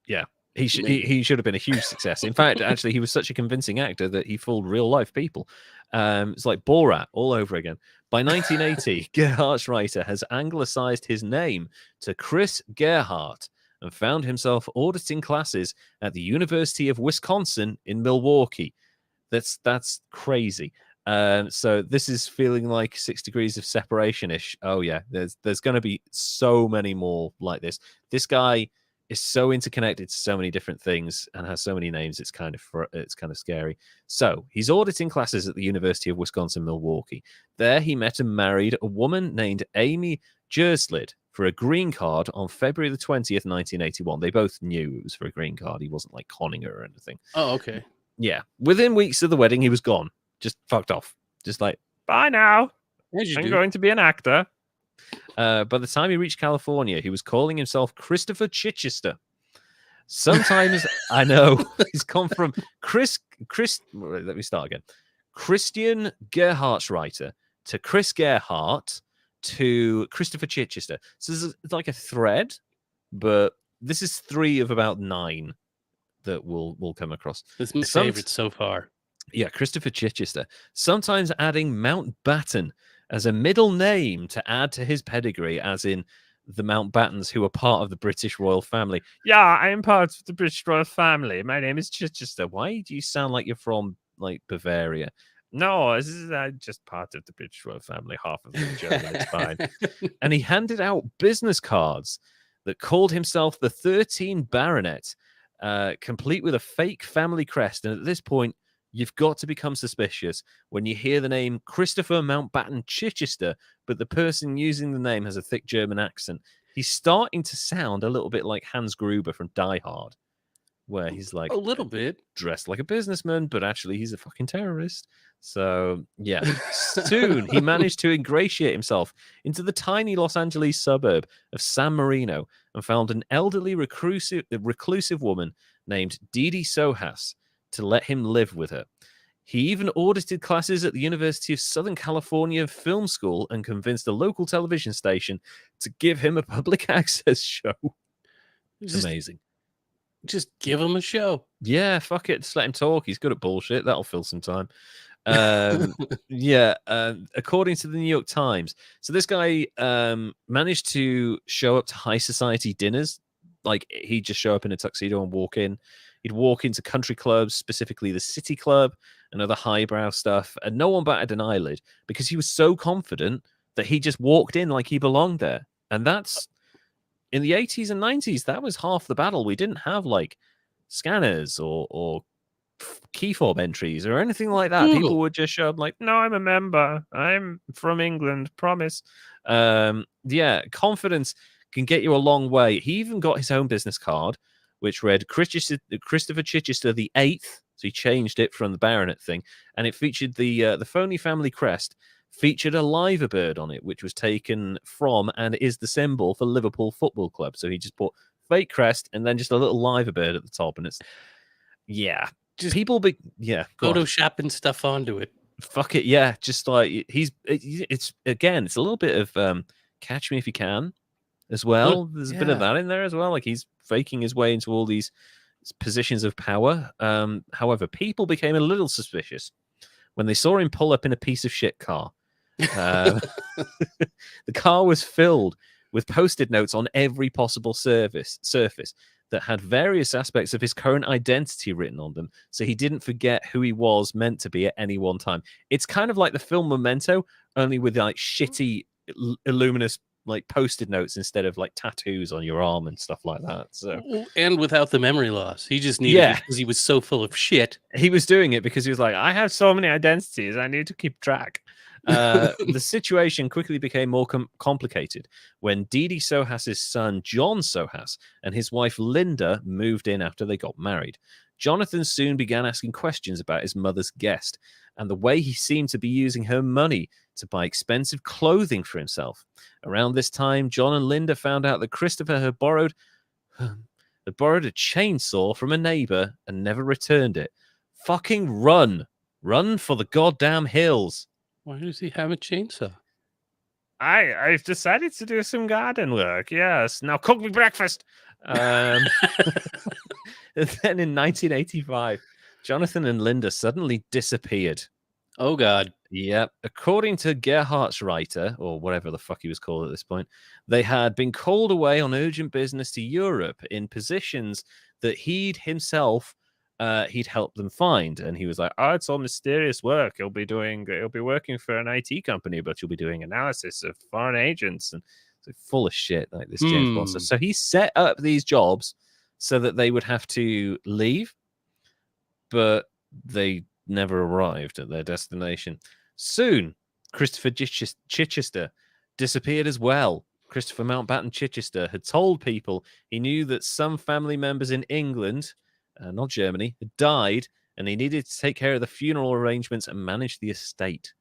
Yeah, he should have been a huge success. In fact, actually, he was such a convincing actor that he fooled real-life people. It's like Borat all over again. By 1980, Gerhardt's writer has anglicized his name to Chris Gerhardt and found himself auditing classes at the University of Wisconsin in Milwaukee. That's crazy. So this is feeling like 6 degrees of separation-ish. Oh yeah, there's going to be so many more like this. This guy is so interconnected to so many different things and has so many names. It's kind of scary. So he's auditing classes at the University of Wisconsin Milwaukee. There he met and married a woman named Amy Jerslid for a green card on February the 20th, 1981. They both knew it was for a green card. He wasn't like conning her or anything. Oh, okay. Yeah. Within weeks of the wedding, he was gone. Just fucked off. Just like, bye now. I'm going to be an actor. By the time he reached California, he was calling himself Christopher Chichester. Sometimes, I know, he's gone from let me start again. Christian Gerhardt's writer to Chris Gerhardt to Christopher Chichester. So it's like a thread, but this is 3 of about 9 that we'll come across. This is my favorite so far. Yeah, Christopher Chichester. Sometimes adding Mountbatten as a middle name to add to his pedigree, as in the Mountbattens, who are part of the British royal family. Yeah, I am part of the British royal family. My name is Chichester. Why do you sound like you're from like Bavaria? No, this is just part of the British royal family. Half of them German. It's fine. And he handed out business cards that called himself the 13 Baronet, complete with a fake family crest. And at this point, you've got to become suspicious when you hear the name Christopher Mountbatten Chichester, but the person using the name has a thick German accent. He's starting to sound a little bit like Hans Gruber from Die Hard. where he's like a little bit dressed like a businessman, but actually he's a fucking terrorist. So yeah, soon he managed to ingratiate himself into the tiny Los Angeles suburb of San Marino and found an elderly reclusive woman named Didi Sohas to let him live with her. He even audited classes at the University of Southern California Film School and convinced a local television station to give him a public access show. Amazing. Just give him a show. Yeah, fuck it. Just let him talk. He's good at bullshit. That'll fill some time. Yeah. According to the New York Times, so this guy managed to show up to high society dinners. Like, he'd just show up in a tuxedo and walk in. He'd walk into country clubs, specifically the City Club and other highbrow stuff, and no one batted an eyelid because he was so confident that he just walked in like he belonged there. And that's in the 80s and 90s. That was half the battle. We didn't have like scanners or key fob entries or anything like that. People would just show up like, no, I'm a member. I'm from England. Promise. Yeah, confidence can get you a long way. He even got his own business card, which read Christopher Chichester the 8th. So he changed it from the baronet thing, and it featured the phony family crest, featured a liver bird on it, which was taken from and is the symbol for Liverpool Football Club. So he just put fake crest and then just a little liver bird at the top, and it's just people photoshopping stuff onto it. Fuck it, yeah. Just like it's a little bit of Catch Me If You Can as well. There's a bit of that in there as well. Like, he's faking his way into all these positions of power. However, people became a little suspicious when they saw him pull up in a piece of shit car. The car was filled with post-it notes on every possible surface that had various aspects of his current identity written on them, so he didn't forget who he was meant to be at any one time. It's kind of like the film Memento, only with like shitty illuminous like post-it notes instead of like tattoos on your arm and stuff like that. So, and without the memory loss, he just needed it because he was so full of shit. He was doing it because he was like, I have so many identities, I need to keep track. The situation quickly became more complicated when Didi Sohas's son John Sohas and his wife Linda moved in after they got married. Jonathan soon began asking questions about his mother's guest and the way he seemed to be using her money to buy expensive clothing for himself. Around this time, John and Linda found out that Christopher had borrowed a chainsaw from a neighbor and never returned it. Fucking run for the goddamn hills. Why does he have a chainsaw? I've decided to do some garden work. Yes, now cook me breakfast. And then in 1985, Jonathan and Linda suddenly disappeared. Oh, God. Yep. According to Gerhardt's writer, or whatever the fuck he was called at this point, they had been called away on urgent business to Europe in positions that he'd himself he'd helped them find. And he was like, oh, it's all mysterious work. He'll be working for an IT company, but you'll be doing analysis of foreign agents. And so full of shit, like this James Bond stuff. So he set up these jobs so that they would have to leave, but they never arrived at their destination. Soon, Christopher Chichester disappeared as well. Christopher Mountbatten Chichester had told people he knew that some family members in England, not Germany, had died, and he needed to take care of the funeral arrangements and manage the estate.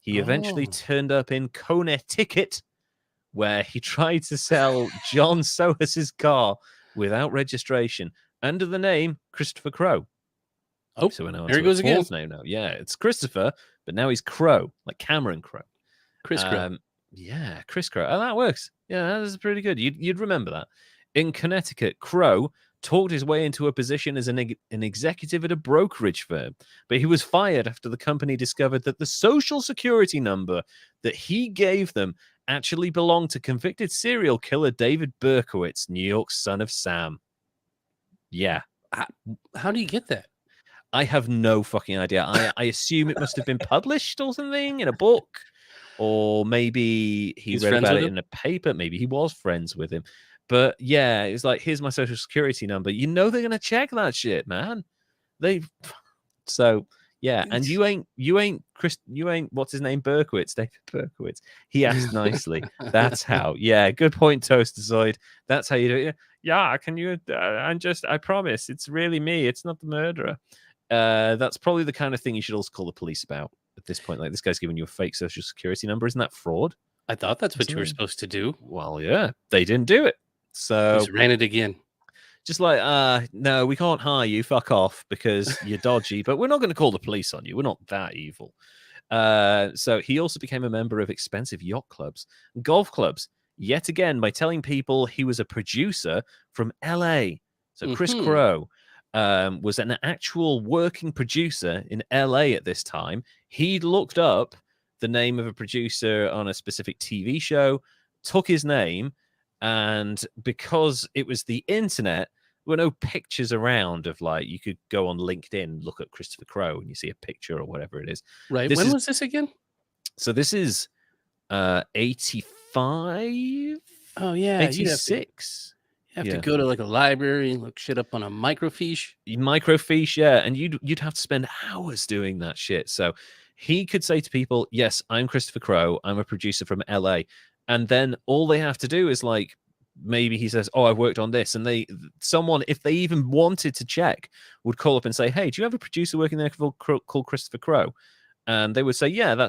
He eventually turned up in Connecticut, where he tried to sell John Sohas's car without registration under the name Christopher Crow. Oh, so there he goes again. Name now. Yeah, it's Christopher, but now he's Crow, like Cameron Crow. Chris Crow. Yeah, Chris Crow. Oh, that works. Yeah, that is pretty good. You'd remember that. In Connecticut, Crow talked his way into a position as an executive at a brokerage firm, but he was fired after the company discovered that the social security number that he gave them actually belonged to convicted serial killer David Berkowitz, New York's son of Sam. Yeah. How do you get that? I have no fucking idea. I assume it must have been published or something in a book, or maybe he read about it in a paper. Maybe he was friends with him. But yeah, it's like, here's my social security number. You know they're going to check that shit, man. So Yeah, and you ain't Chris, you ain't what's his name, Berkowitz, David Berkowitz. He asked nicely. That's how. Yeah, good point, Toasterzoid. That's how you do it. Yeah, can you? I promise, it's really me. It's not the murderer. That's probably the kind of thing you should also call the police about at this point. Like, this guy's giving you a fake social security number. Isn't that fraud? I thought that's what you were supposed to do. Well, yeah, they didn't do it. So just ran it again. Just like, no, we can't hire you. Fuck off because you're dodgy. But we're not going to call the police on you. We're not that evil. So he also became a member of expensive yacht clubs and golf clubs. Yet again, by telling people he was a producer from LA. So Chris Crow was an actual working producer in LA at this time. He'd looked up the name of a producer on a specific TV show, took his name, and because it was the internet, there were no pictures around of, like, you could go on LinkedIn, look at Christopher Crow, and you see a picture or whatever it is. Right. When was this again? So this is 85. Oh yeah, 86. You have to go to like a library and look shit up on a microfiche. Microfiche, yeah, and you'd have to spend hours doing that shit. So he could say to people, "Yes, I'm Christopher Crow. I'm a producer from LA," and then all they have to do is, like, maybe he says, "Oh, I've worked on this," and someone, if they even wanted to check, would call up and say, "Hey, do you have a producer working there called Christopher Crow?" And they would say, "Yeah,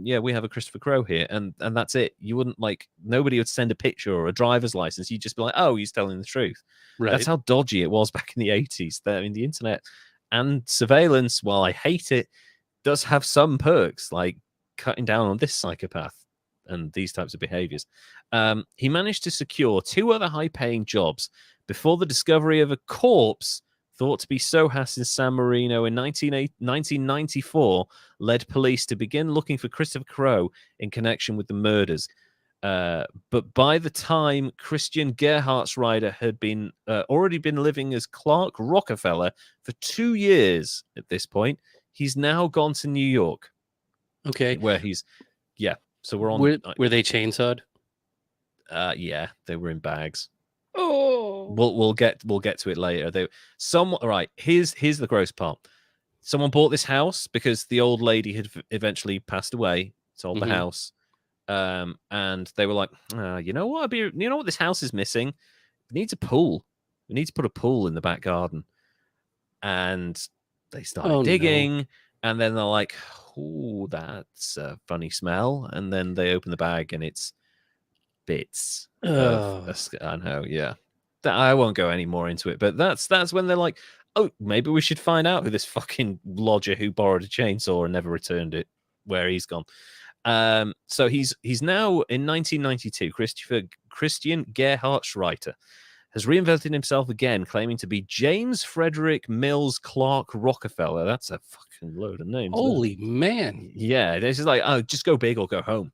yeah, we have a Christopher Crow here," and that's it. You wouldn't, like, nobody would send a picture or a driver's license. You'd just be like, "Oh, he's telling the truth." Right. That's how dodgy it was back in the 80s. I mean, the internet and surveillance, while I hate it, does have some perks, like cutting down on this psychopath and these types of behaviors. He managed to secure 2 other high-paying jobs before the discovery of a corpse thought to be Sohas in San Marino in 1994 led police to begin looking for Christopher Crow in connection with the murders. But by the time Christian Gerhardsreiter had already been living as Clark Rockefeller for 2 years at this point, he's now gone to New York. Okay. Where he's, yeah. So we're on. Were they chainsawed? Yeah, they were in bags. Oh, we'll get to it later. Right. Here's the gross part. Someone bought this house because the old lady had eventually passed away. Sold the house, and they were like, you know what? You know what this house is missing? It needs a pool. We need to put a pool in the back garden. And they started digging, and then they're like, "Oh, that's a funny smell." And then they open the bag, and it's bits of I know, yeah. I won't go any more into it, but that's when they're like, "Oh, maybe we should find out who this fucking lodger who borrowed a chainsaw and never returned it, where he's gone." So he's now in 1992. Christian Gerhardsreiter has reinvented himself again, claiming to be James Frederick Mills Clark Rockefeller. That's a fucking load of names. Holy man! Yeah, this is like, oh, just go big or go home.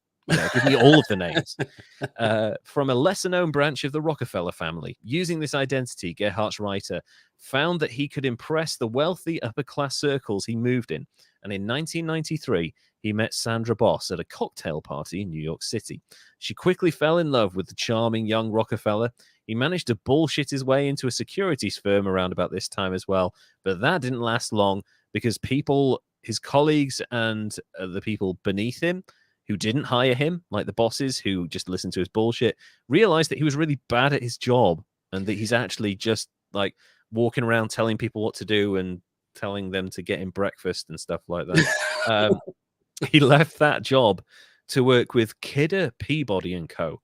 Give me all of the names. From a lesser-known branch of the Rockefeller family. Using this identity, Gerhardsreiter found that he could impress the wealthy upper-class circles he moved in. And in 1993, he met Sandra Boss at a cocktail party in New York City. She quickly fell in love with the charming young Rockefeller. He managed to bullshit his way into a securities firm around about this time as well. But that didn't last long because his colleagues and the people beneath him who didn't hire him, like the bosses who just listened to his bullshit, realized that he was really bad at his job and that he's actually just, like, walking around telling people what to do and telling them to get him breakfast and stuff like that. He left that job to work with Kidder, Peabody & Co.,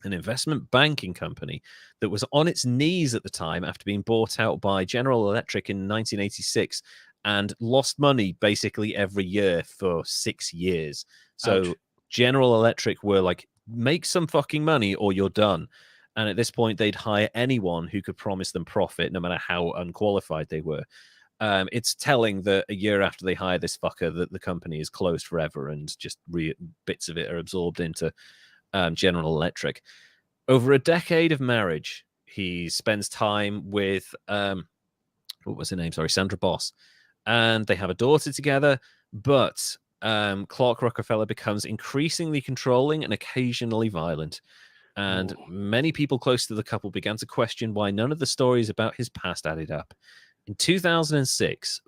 an investment banking company that was on its knees at the time after being bought out by General Electric in 1986 and lost money basically every year for 6 years. So Ouch. General Electric were like, make some fucking money or you're done. And at this point, they'd hire anyone who could promise them profit, no matter how unqualified they were. It's telling that a year after they hire this fucker, that the company is closed forever and just bits of it are absorbed into General Electric. Over a decade of marriage, he spends time with what was her name? Sorry, Sandra Boss, and they have a daughter together. But Clark Rockefeller becomes increasingly controlling and occasionally violent. And many people close to the couple began to question why none of the stories about his past added up. In 2006,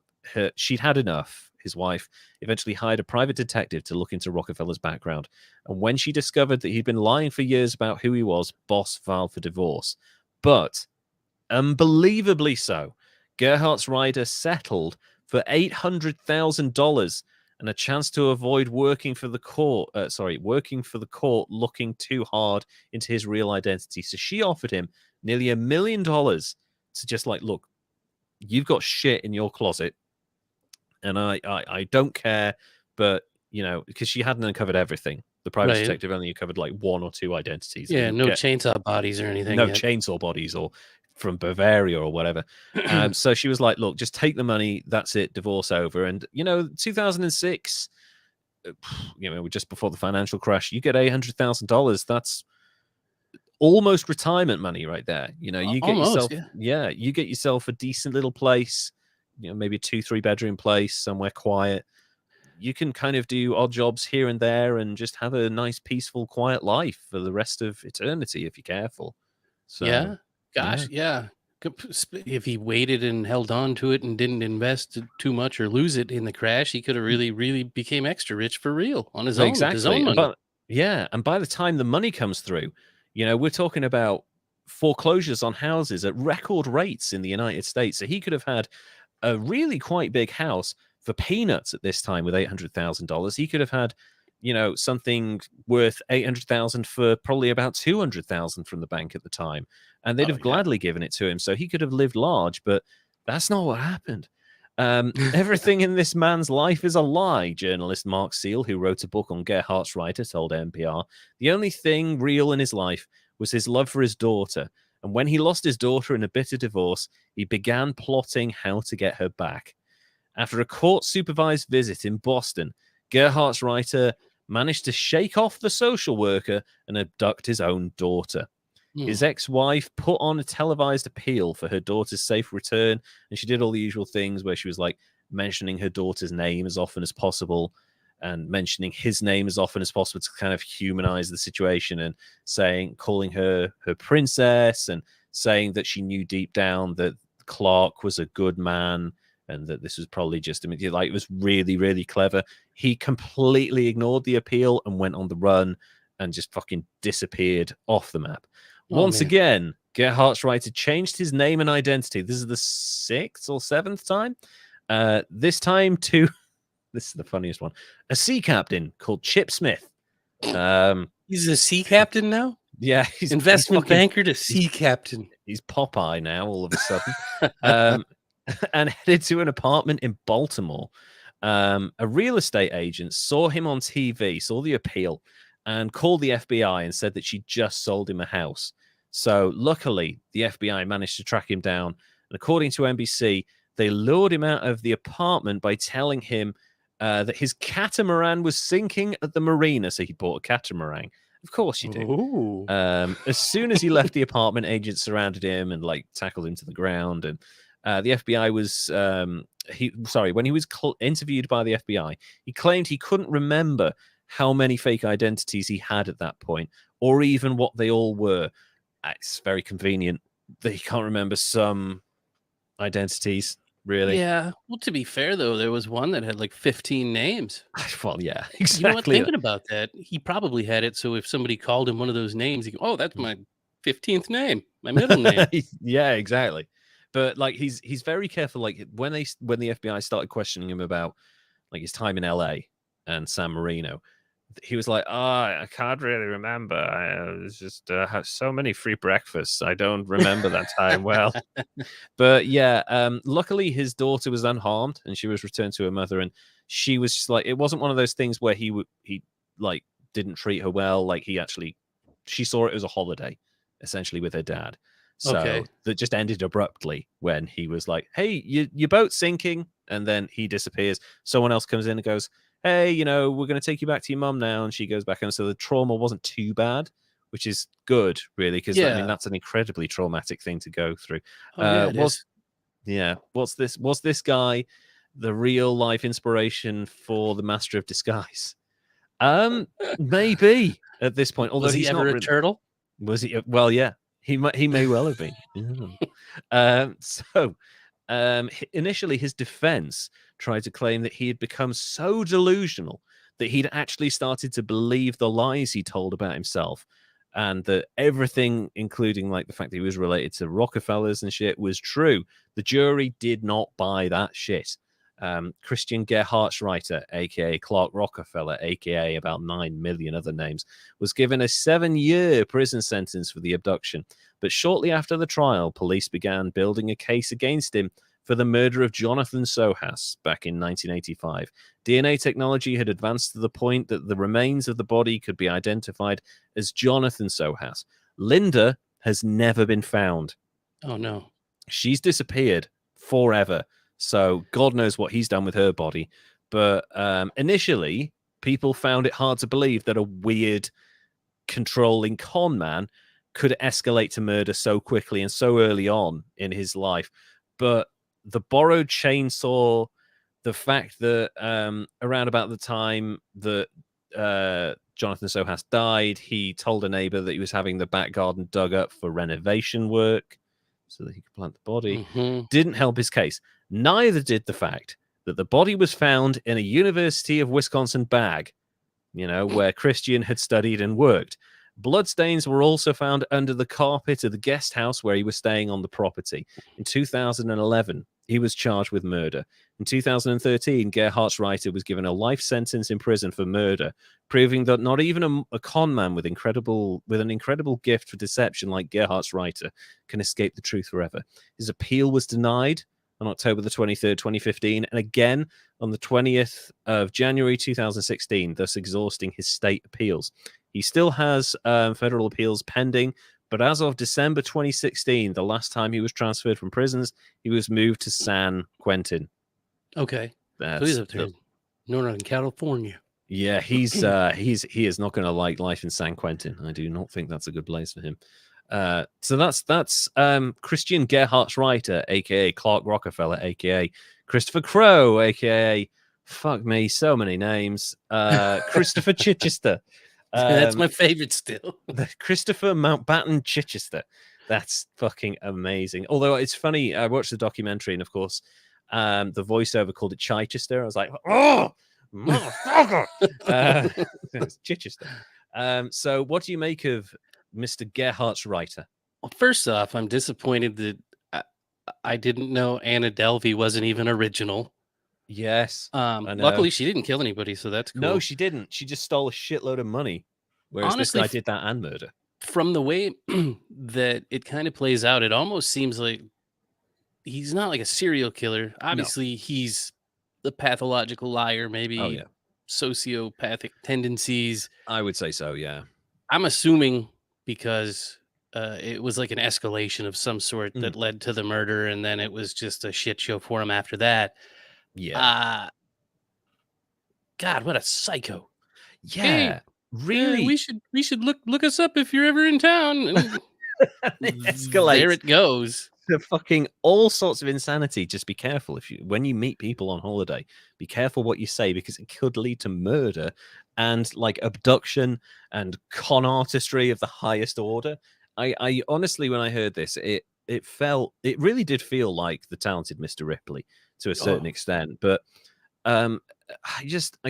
she'd had enough. his wife, eventually hired a private detective to look into Rockefeller's background. And when she discovered that he'd been lying for years about who he was, Boss filed for divorce. But, unbelievably so, Gerhardt's rider settled for $800,000 and a chance to avoid working for the court looking too hard into his real identity. So she offered him nearly $1 million to just like, look, you've got shit in your closet, and I don't care, but you know, because she hadn't uncovered everything. The private detective only uncovered like 1 or 2 identities. Yeah, no chainsaw bodies or anything. No chainsaw bodies or from Bavaria or whatever. So she was like, look, just take the money. That's it. Divorce over. And, you know, 2006, you know, just before the financial crash, you get $800,000. That's almost retirement money right there. You know, you get yourself, you get yourself a decent little place, you know, maybe a 2-3 bedroom place somewhere quiet. You can kind of do odd jobs here and there and just have a nice, peaceful, quiet life for the rest of eternity if you're careful. So, yeah. Gosh, yeah. If he waited and held on to it and didn't invest too much or lose it in the crash, he could have really, really became extra rich for real on his own. Exactly. His own money. But, and by the time the money comes through, you know, we're talking about foreclosures on houses at record rates in the United States. So he could have had a really quite big house for peanuts at this time with $800,000. He could have had, you know, something worth $800,000 for probably about $200,000 from the bank at the time, and they'd have gladly given it to him. So he could have lived large, but that's not what happened. Everything in this man's life is a lie, journalist Mark Seal, who wrote a book on Gerhardt's writer, told NPR. The only thing real in his life was his love for his daughter, and when he lost his daughter in a bitter divorce, he began plotting how to get her back. After a court-supervised visit in Boston, Gerhardt's writer managed to shake off the social worker and abduct his own daughter. His ex-wife put on a televised appeal for her daughter's safe return, and she did all the usual things where she was like mentioning her daughter's name as often as possible and mentioning his name as often as possible to kind of humanize the situation, and calling her princess, and saying that she knew deep down that Clark was a good man and that this was probably just like, it was really, really clever. He completely ignored the appeal and went on the run and just fucking disappeared off the map. Once again, Gerhardt's writer changed his name and identity. This is the 6th or 7th time. This time to, this is the funniest one, a sea captain called Chip Smith. He's a sea captain now? Yeah. He's investment banker to sea captain. He's Popeye now, all of a sudden. And headed to an apartment in Baltimore. A real estate agent saw him on TV, saw the appeal, and called the FBI and said that she just sold him a house. So luckily, the FBI managed to track him down. And according to NBC, they lured him out of the apartment by telling him that his catamaran was sinking at the marina. So he bought a catamaran. Of course you do. As soon as he left the apartment, agents surrounded him and like tackled him to the ground. And the FBI was, when he was interviewed by the FBI, he claimed he couldn't remember how many fake identities he had at that point, or even what they all were. It's very convenient that he can't remember some identities, really. Yeah. Well, to be fair, though, there was one that had like 15 names. Well, yeah, exactly. You know what? Thinking about that, he probably had it. So if somebody called him one of those names, he go, "Oh, that's my 15th name, my middle name." Yeah, exactly. But like he's very careful. Like when the FBI started questioning him about like his time in LA and San Marino, he was like, I can't really remember. I was just had so many free breakfasts. I don't remember that time well. But yeah, luckily his daughter was unharmed and she was returned to her mother. And she was just like, it wasn't one of those things where he like didn't treat her well. Like she saw it as a holiday, essentially, with her dad. So that just ended abruptly when he was like, "Hey, your boat's sinking," and then he disappears. Someone else comes in and goes, "Hey, you know, we're going to take you back to your mum now," and she goes back. And so the trauma wasn't too bad, which is good, really, because I mean that's an incredibly traumatic thing to go through. Was this guy the real life inspiration for the Master of Disguise? Maybe at this point. Although was he ever a turtle? Was he? Well, yeah. He may well have been. initially his defense tried to claim that he had become so delusional that he'd actually started to believe the lies he told about himself, and that everything, including like the fact that he was related to Rockefellers and shit, was true. The jury did not buy that shit. Christian Gerhardsreiter, aka Clark Rockefeller, aka about 9 million other names, was given a 7-year prison sentence for the abduction. But shortly after the trial, police began building a case against him for the murder of Jonathan Sohas back in 1985. DNA technology had advanced to the point that the remains of the body could be identified as Jonathan Sohas. Linda has never been found. Oh, no. She's disappeared forever. So God knows what he's done with her body. But initially, people found it hard to believe that a weird, controlling con man could escalate to murder so quickly and so early on in his life. But the borrowed chainsaw, the fact that around about the time that Jonathan Sohas died, he told a neighbor that he was having the back garden dug up for renovation work so that he could plant the body, didn't help his case. Neither did the fact that the body was found in a University of Wisconsin bag, where Christian had studied and worked. Bloodstains were also found under the carpet of the guest house where he was staying on the property. In 2011, he was charged with murder. In 2013, Gerhardsreiter was given a life sentence in prison for murder, proving that not even a con man with an incredible gift for deception like Gerhardsreiter can escape the truth forever. His appeal was denied on October the 23rd, 2015, and again on the 20th of January 2016, thus exhausting his state appeals. He still has federal appeals pending, but as of December 2016, the last time he was transferred from prisons, he was moved to San Quentin. Okay. So he's up there in Northern California. Yeah, he is not going to like life in San Quentin. I do not think that's a good place for him. So that's Christian Gerhardsreiter, aka Clark Rockefeller, aka Christopher Crowe, aka fuck me, so many names. Christopher Chichester. That's my favorite still. Christopher Mountbatten Chichester. That's fucking amazing. Although it's funny, I watched the documentary, and of course, the voiceover called it Chichester. I was like, oh, motherfucker. It's Chichester. So what do you make of Mr. Gerhardsreiter? Well, first off, I'm disappointed that I didn't know Anna Delvey wasn't even original. Yes. Luckily, she didn't kill anybody, so that's cool. No, she didn't. She just stole a shitload of money. Whereas honestly, this guy did that and murder. From the way that it kind of plays out, it almost seems like he's not like a serial killer. Obviously, he's the pathological liar, maybe sociopathic tendencies. I would say so, yeah. I'm assuming because it was like an escalation of some sort that led to the murder, and then it was just a shit show for him after that. Yeah. God, what a psycho. Yeah. Hey, really? We should look us up if you're ever in town. And it escalates. There it goes. To fucking all sorts of insanity. Just be careful when you meet people on holiday, be careful what you say, because it could lead to murder and like abduction and con artistry of the highest order. I honestly, when I heard this, it really did feel like the talented Mr. Ripley to a certain extent, but I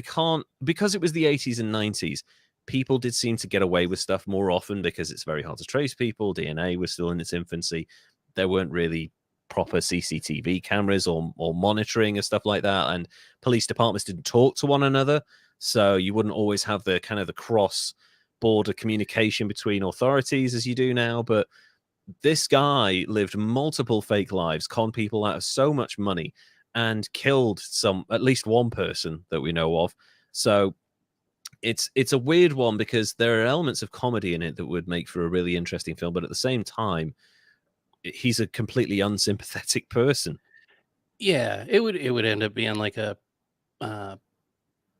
can't, because it was the 80s and 90s, people did seem to get away with stuff more often because it's very hard to trace people. DNA was still in its infancy. There weren't really proper CCTV cameras or monitoring and stuff like that, and police departments didn't talk to one another, so you wouldn't always have the kind of the cross border communication between authorities as you do now. But this guy lived multiple fake lives, conned people out of so much money, and killed at least one person that we know of. So it's a weird one because there are elements of comedy in it that would make for a really interesting film, but at the same time, he's a completely unsympathetic person. Yeah, it would end up being like a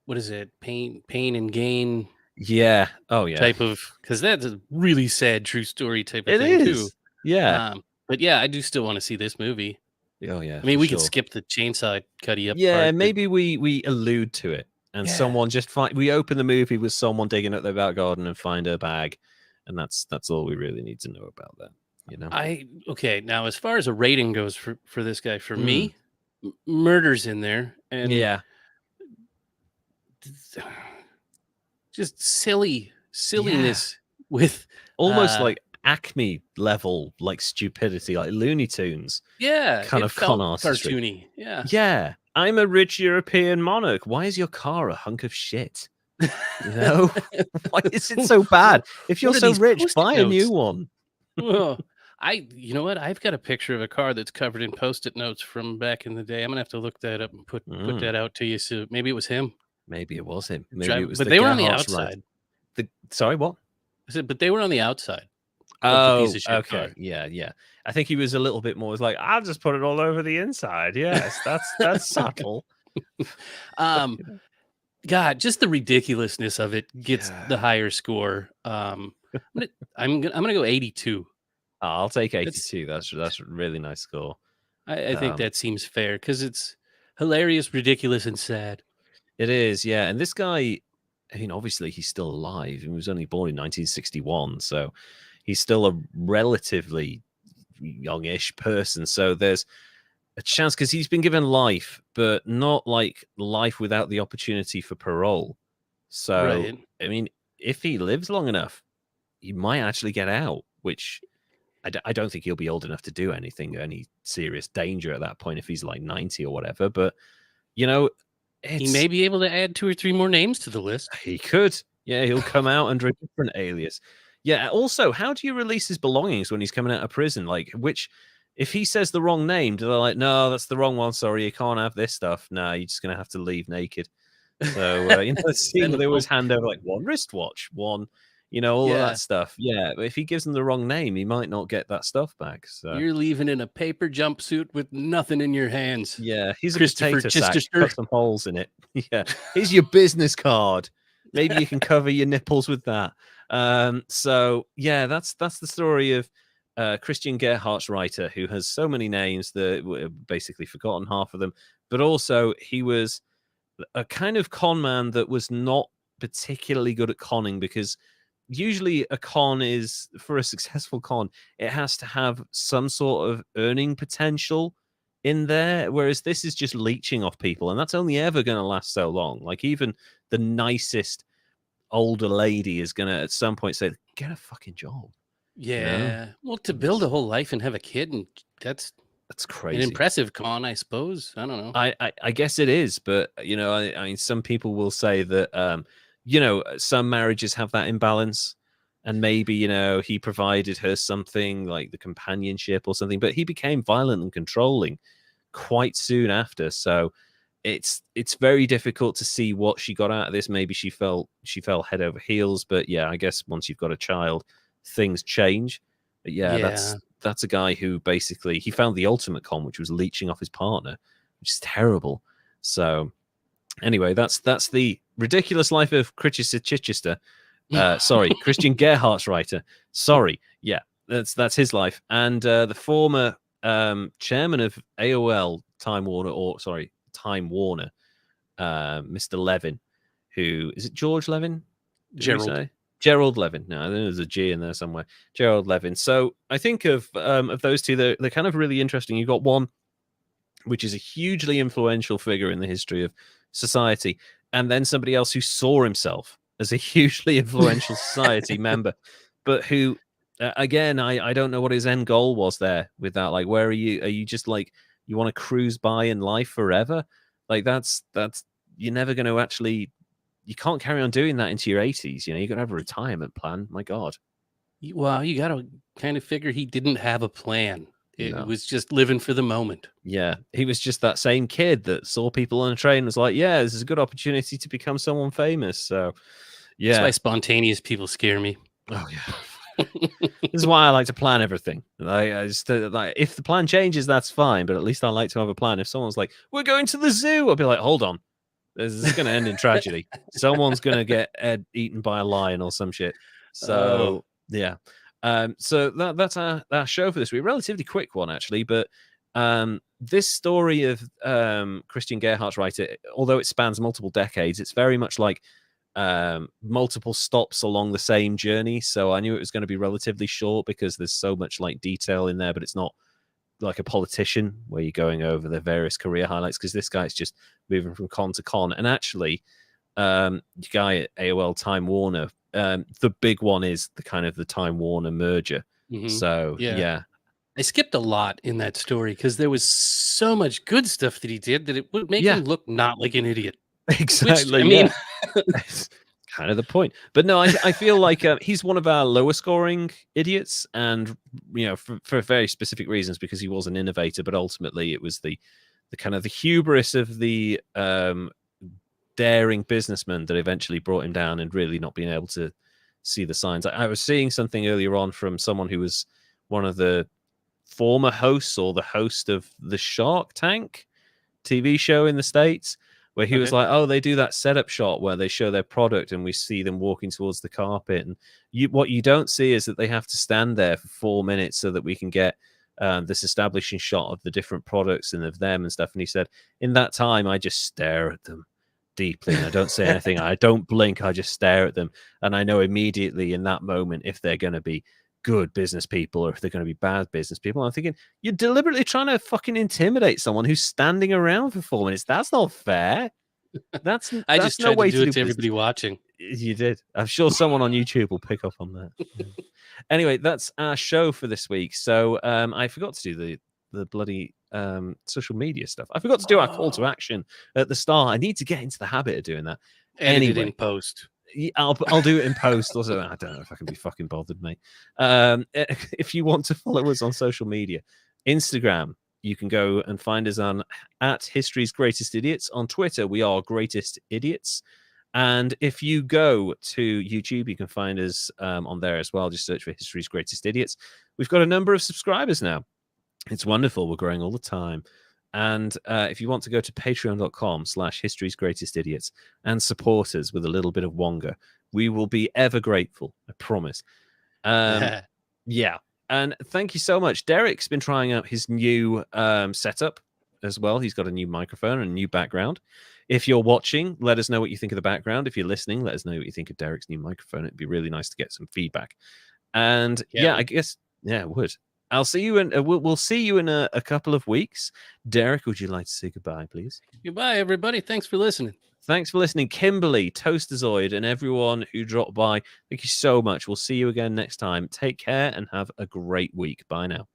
what is it? Pain and gain. Yeah. Oh yeah. Type of, because that's a really sad true story type of thing too. Yeah. But yeah, I do still want to see this movie. Oh yeah. I mean, we could skip the chainsaw cutty up. Yeah, part, maybe we allude to it, and someone just we open the movie with someone digging up their back garden and find her bag, and that's all we really need to know about that. You know. Okay. Now, as far as a rating goes for this guy, for Mm. me, murder's in there, and Yeah. just Yeah. silliness with Almost like Acme level, like stupidity, like Looney Tunes yeah, kind it of con felt artistry. cartoony. Yeah. Yeah. I'm a rich European monarch. Why is your car a hunk of shit? You know, why is it so bad? If you're What are so these rich, Post-it buy a new notes? one. Oh, you know what? I've got a picture of a car that's covered in Post-it notes from back in the day. I'm gonna have to look that up and put Mm, that out to you. So maybe it was him. maybe it was him. Maybe it Drive, was but the they were on the Gerhardt's right. outside. Sorry, what? I said, but they were on the outside of the piece Oh, of shit okay. car. Yeah, yeah. I think he was a little bit more was like, I'll just put it all over the inside. Yes, that's subtle. Um, God, just the ridiculousness of it gets the Yeah. higher score. I'm gonna go 82. I'll take That's 82. That's a really nice score. I think Um, that seems fair because it's hilarious, ridiculous, and sad. it is, yeah. And this guy, I mean, obviously he's still alive. He was only born in 1961, so he's still a relatively youngish person. So there's a chance because he's been given life, but not like life without the opportunity for parole. So, Right. I mean, if he lives long enough, he might actually get out, which I don't think he'll be old enough to do anything, any serious danger at that point if he's like 90 or whatever. But, you know, He may it's be able to add 2 or 3 more names to the list. he could. Yeah, he'll come out under a different alias. Yeah. Also, how do you release his belongings when he's coming out of prison? Like, which, if he says the wrong name, do they like, no, that's the wrong one. Sorry, you can't have this stuff. No, you're just gonna have to leave naked. So seeing Send him they always home. hand over like one wristwatch, one, all of Yeah. that stuff. Yeah, but if he gives them the wrong name, he might not get that stuff back. So You're leaving in a paper jumpsuit with nothing in your hands. yeah, here's a Christopher potato sack. Chichester. Cut some holes in it. Yeah, here's your business card. Maybe you can cover your nipples with that. So yeah, that's the story of Christian Gerhardt's writer, who has so many names that we're basically forgotten half of them. But also, he was a kind of con man that was not particularly good at conning because usually a con is for a successful con, it has to have some sort of earning potential in there, whereas this is just leeching off people, and that's only ever going to last so long. Like even the nicest older lady is going to at some point say, "Get a fucking job." You know, Yeah. Well, to build a whole life and have a kid, and that's that's an crazy. impressive con, I suppose. I don't know. I guess it is, but I mean, some people will say that some marriages have that imbalance, and maybe he provided her something like the companionship or something, but he became violent and controlling quite soon after. So it's very difficult to see what she got out of this. Maybe she fell head over heels, but yeah, I guess once you've got a child, things change. But yeah, Yeah. that's a guy who basically he found the ultimate con, which was leeching off his partner, which is terrible. So anyway, that's the ridiculous life of Chichester. Sorry, Christian Gerhardt's writer. Sorry, yeah, that's his life. And the former chairman of AOL Time Warner, Mr. Levin, who is it George Levin? Did we Gerald. say? Gerald Levin. No, I think there's a G in there somewhere. Gerald Levin. So I think of those two, they're kind of really interesting. You've got one, which is a hugely influential figure in the history of society, and then somebody else who saw himself as a hugely influential society member, but who, again, I don't know what his end goal was there with that. Like, where are you? Are you just like you want to cruise by in life forever? Like that's you're never going to actually. You can't carry on doing that into your 80s. You got to have a retirement plan. My God. Well, you got to kind of figure he didn't have a plan. It No. was just living for the moment. Yeah, he was just that same kid that saw people on a train and was like, yeah, this is a good opportunity to become someone famous. So, That's yeah. why spontaneous people scare me. Oh, yeah. This is why I like to plan everything. I just, like, if the plan changes, that's fine, but at least I like to have a plan. If someone's like, we're going to the zoo, I'll be like, hold on. This is going to end in tragedy. Someone's going to get eaten by a lion or some shit. Oh, So, yeah. So that's our show for this week. Relatively quick one, actually, but this story of Christian Gerhardt's writer, although it spans multiple decades, it's very much like multiple stops along the same journey. So I knew it was going to be relatively short because there's so much like detail in there, but it's not like a politician where you're going over the various career highlights, because this guy's just moving from con to con. And actually, the guy at AOL Time Warner, the big one is the kind of the Time Warner merger. So yeah. I skipped a lot in that story because there was so much good stuff that he did that it would make him look not like an idiot. Exactly. Which, I mean, that's kind of the point. But no, I feel like he's one of our lower scoring idiots, and for very specific reasons, because he was an innovator, but ultimately it was the kind of the hubris of the daring businessman that eventually brought him down, and really not being able to see the signs. I was seeing something earlier on from someone who was one of the former hosts or the host of the Shark Tank TV show in the States, where he was like, oh, they do that setup shot where they show their product and we see them walking towards the carpet. And what you don't see is that they have to stand there for 4 minutes so that we can get this establishing shot of the different products and of them and stuff. And he said, in that time, I just stare at them deeply and I don't say anything. I don't blink. I just stare at them. And I know immediately in that moment if they're going to be good business people or if they're going to be bad business people. I'm thinking, you're deliberately trying to fucking intimidate someone who's standing around for 4 minutes. That's not fair. That's I just no tried way to do it to business. Everybody watching. You did. I'm sure someone on YouTube will pick up on that. Anyway, that's our show for this week. So I forgot to do the bloody social media stuff. I forgot to do our call to action at the start. I need to get into the habit of doing that. Edit it in post. I'll do it in post. Also, I don't know if I can be fucking bothered, mate. If you want to follow us on social media, Instagram, you can go and find us on at History's Greatest Idiots. On Twitter, we are Greatest Idiots. And if you go to YouTube, you can find us on there as well. Just search for History's Greatest Idiots. We've got a number of subscribers now. It's wonderful. We're growing all the time. And if you want to go to patreon.com/History's Greatest Idiots and support us with a little bit of Wonga, we will be ever grateful. I promise. Yeah. And thank you so much. Derek's been trying out his new setup as well. He's got a new microphone and a new background. If you're watching, let us know what you think of the background. If you're listening, let us know what you think of Derek's new microphone. It'd be really nice to get some feedback. And I guess, it would. I'll see you in. We'll see you in a couple of weeks. Derek, would you like to say goodbye, please? Goodbye, everybody. Thanks for listening. Thanks for listening, Kimberly, Toasterzoid, and everyone who dropped by. Thank you so much. We'll see you again next time. Take care and have a great week. Bye now.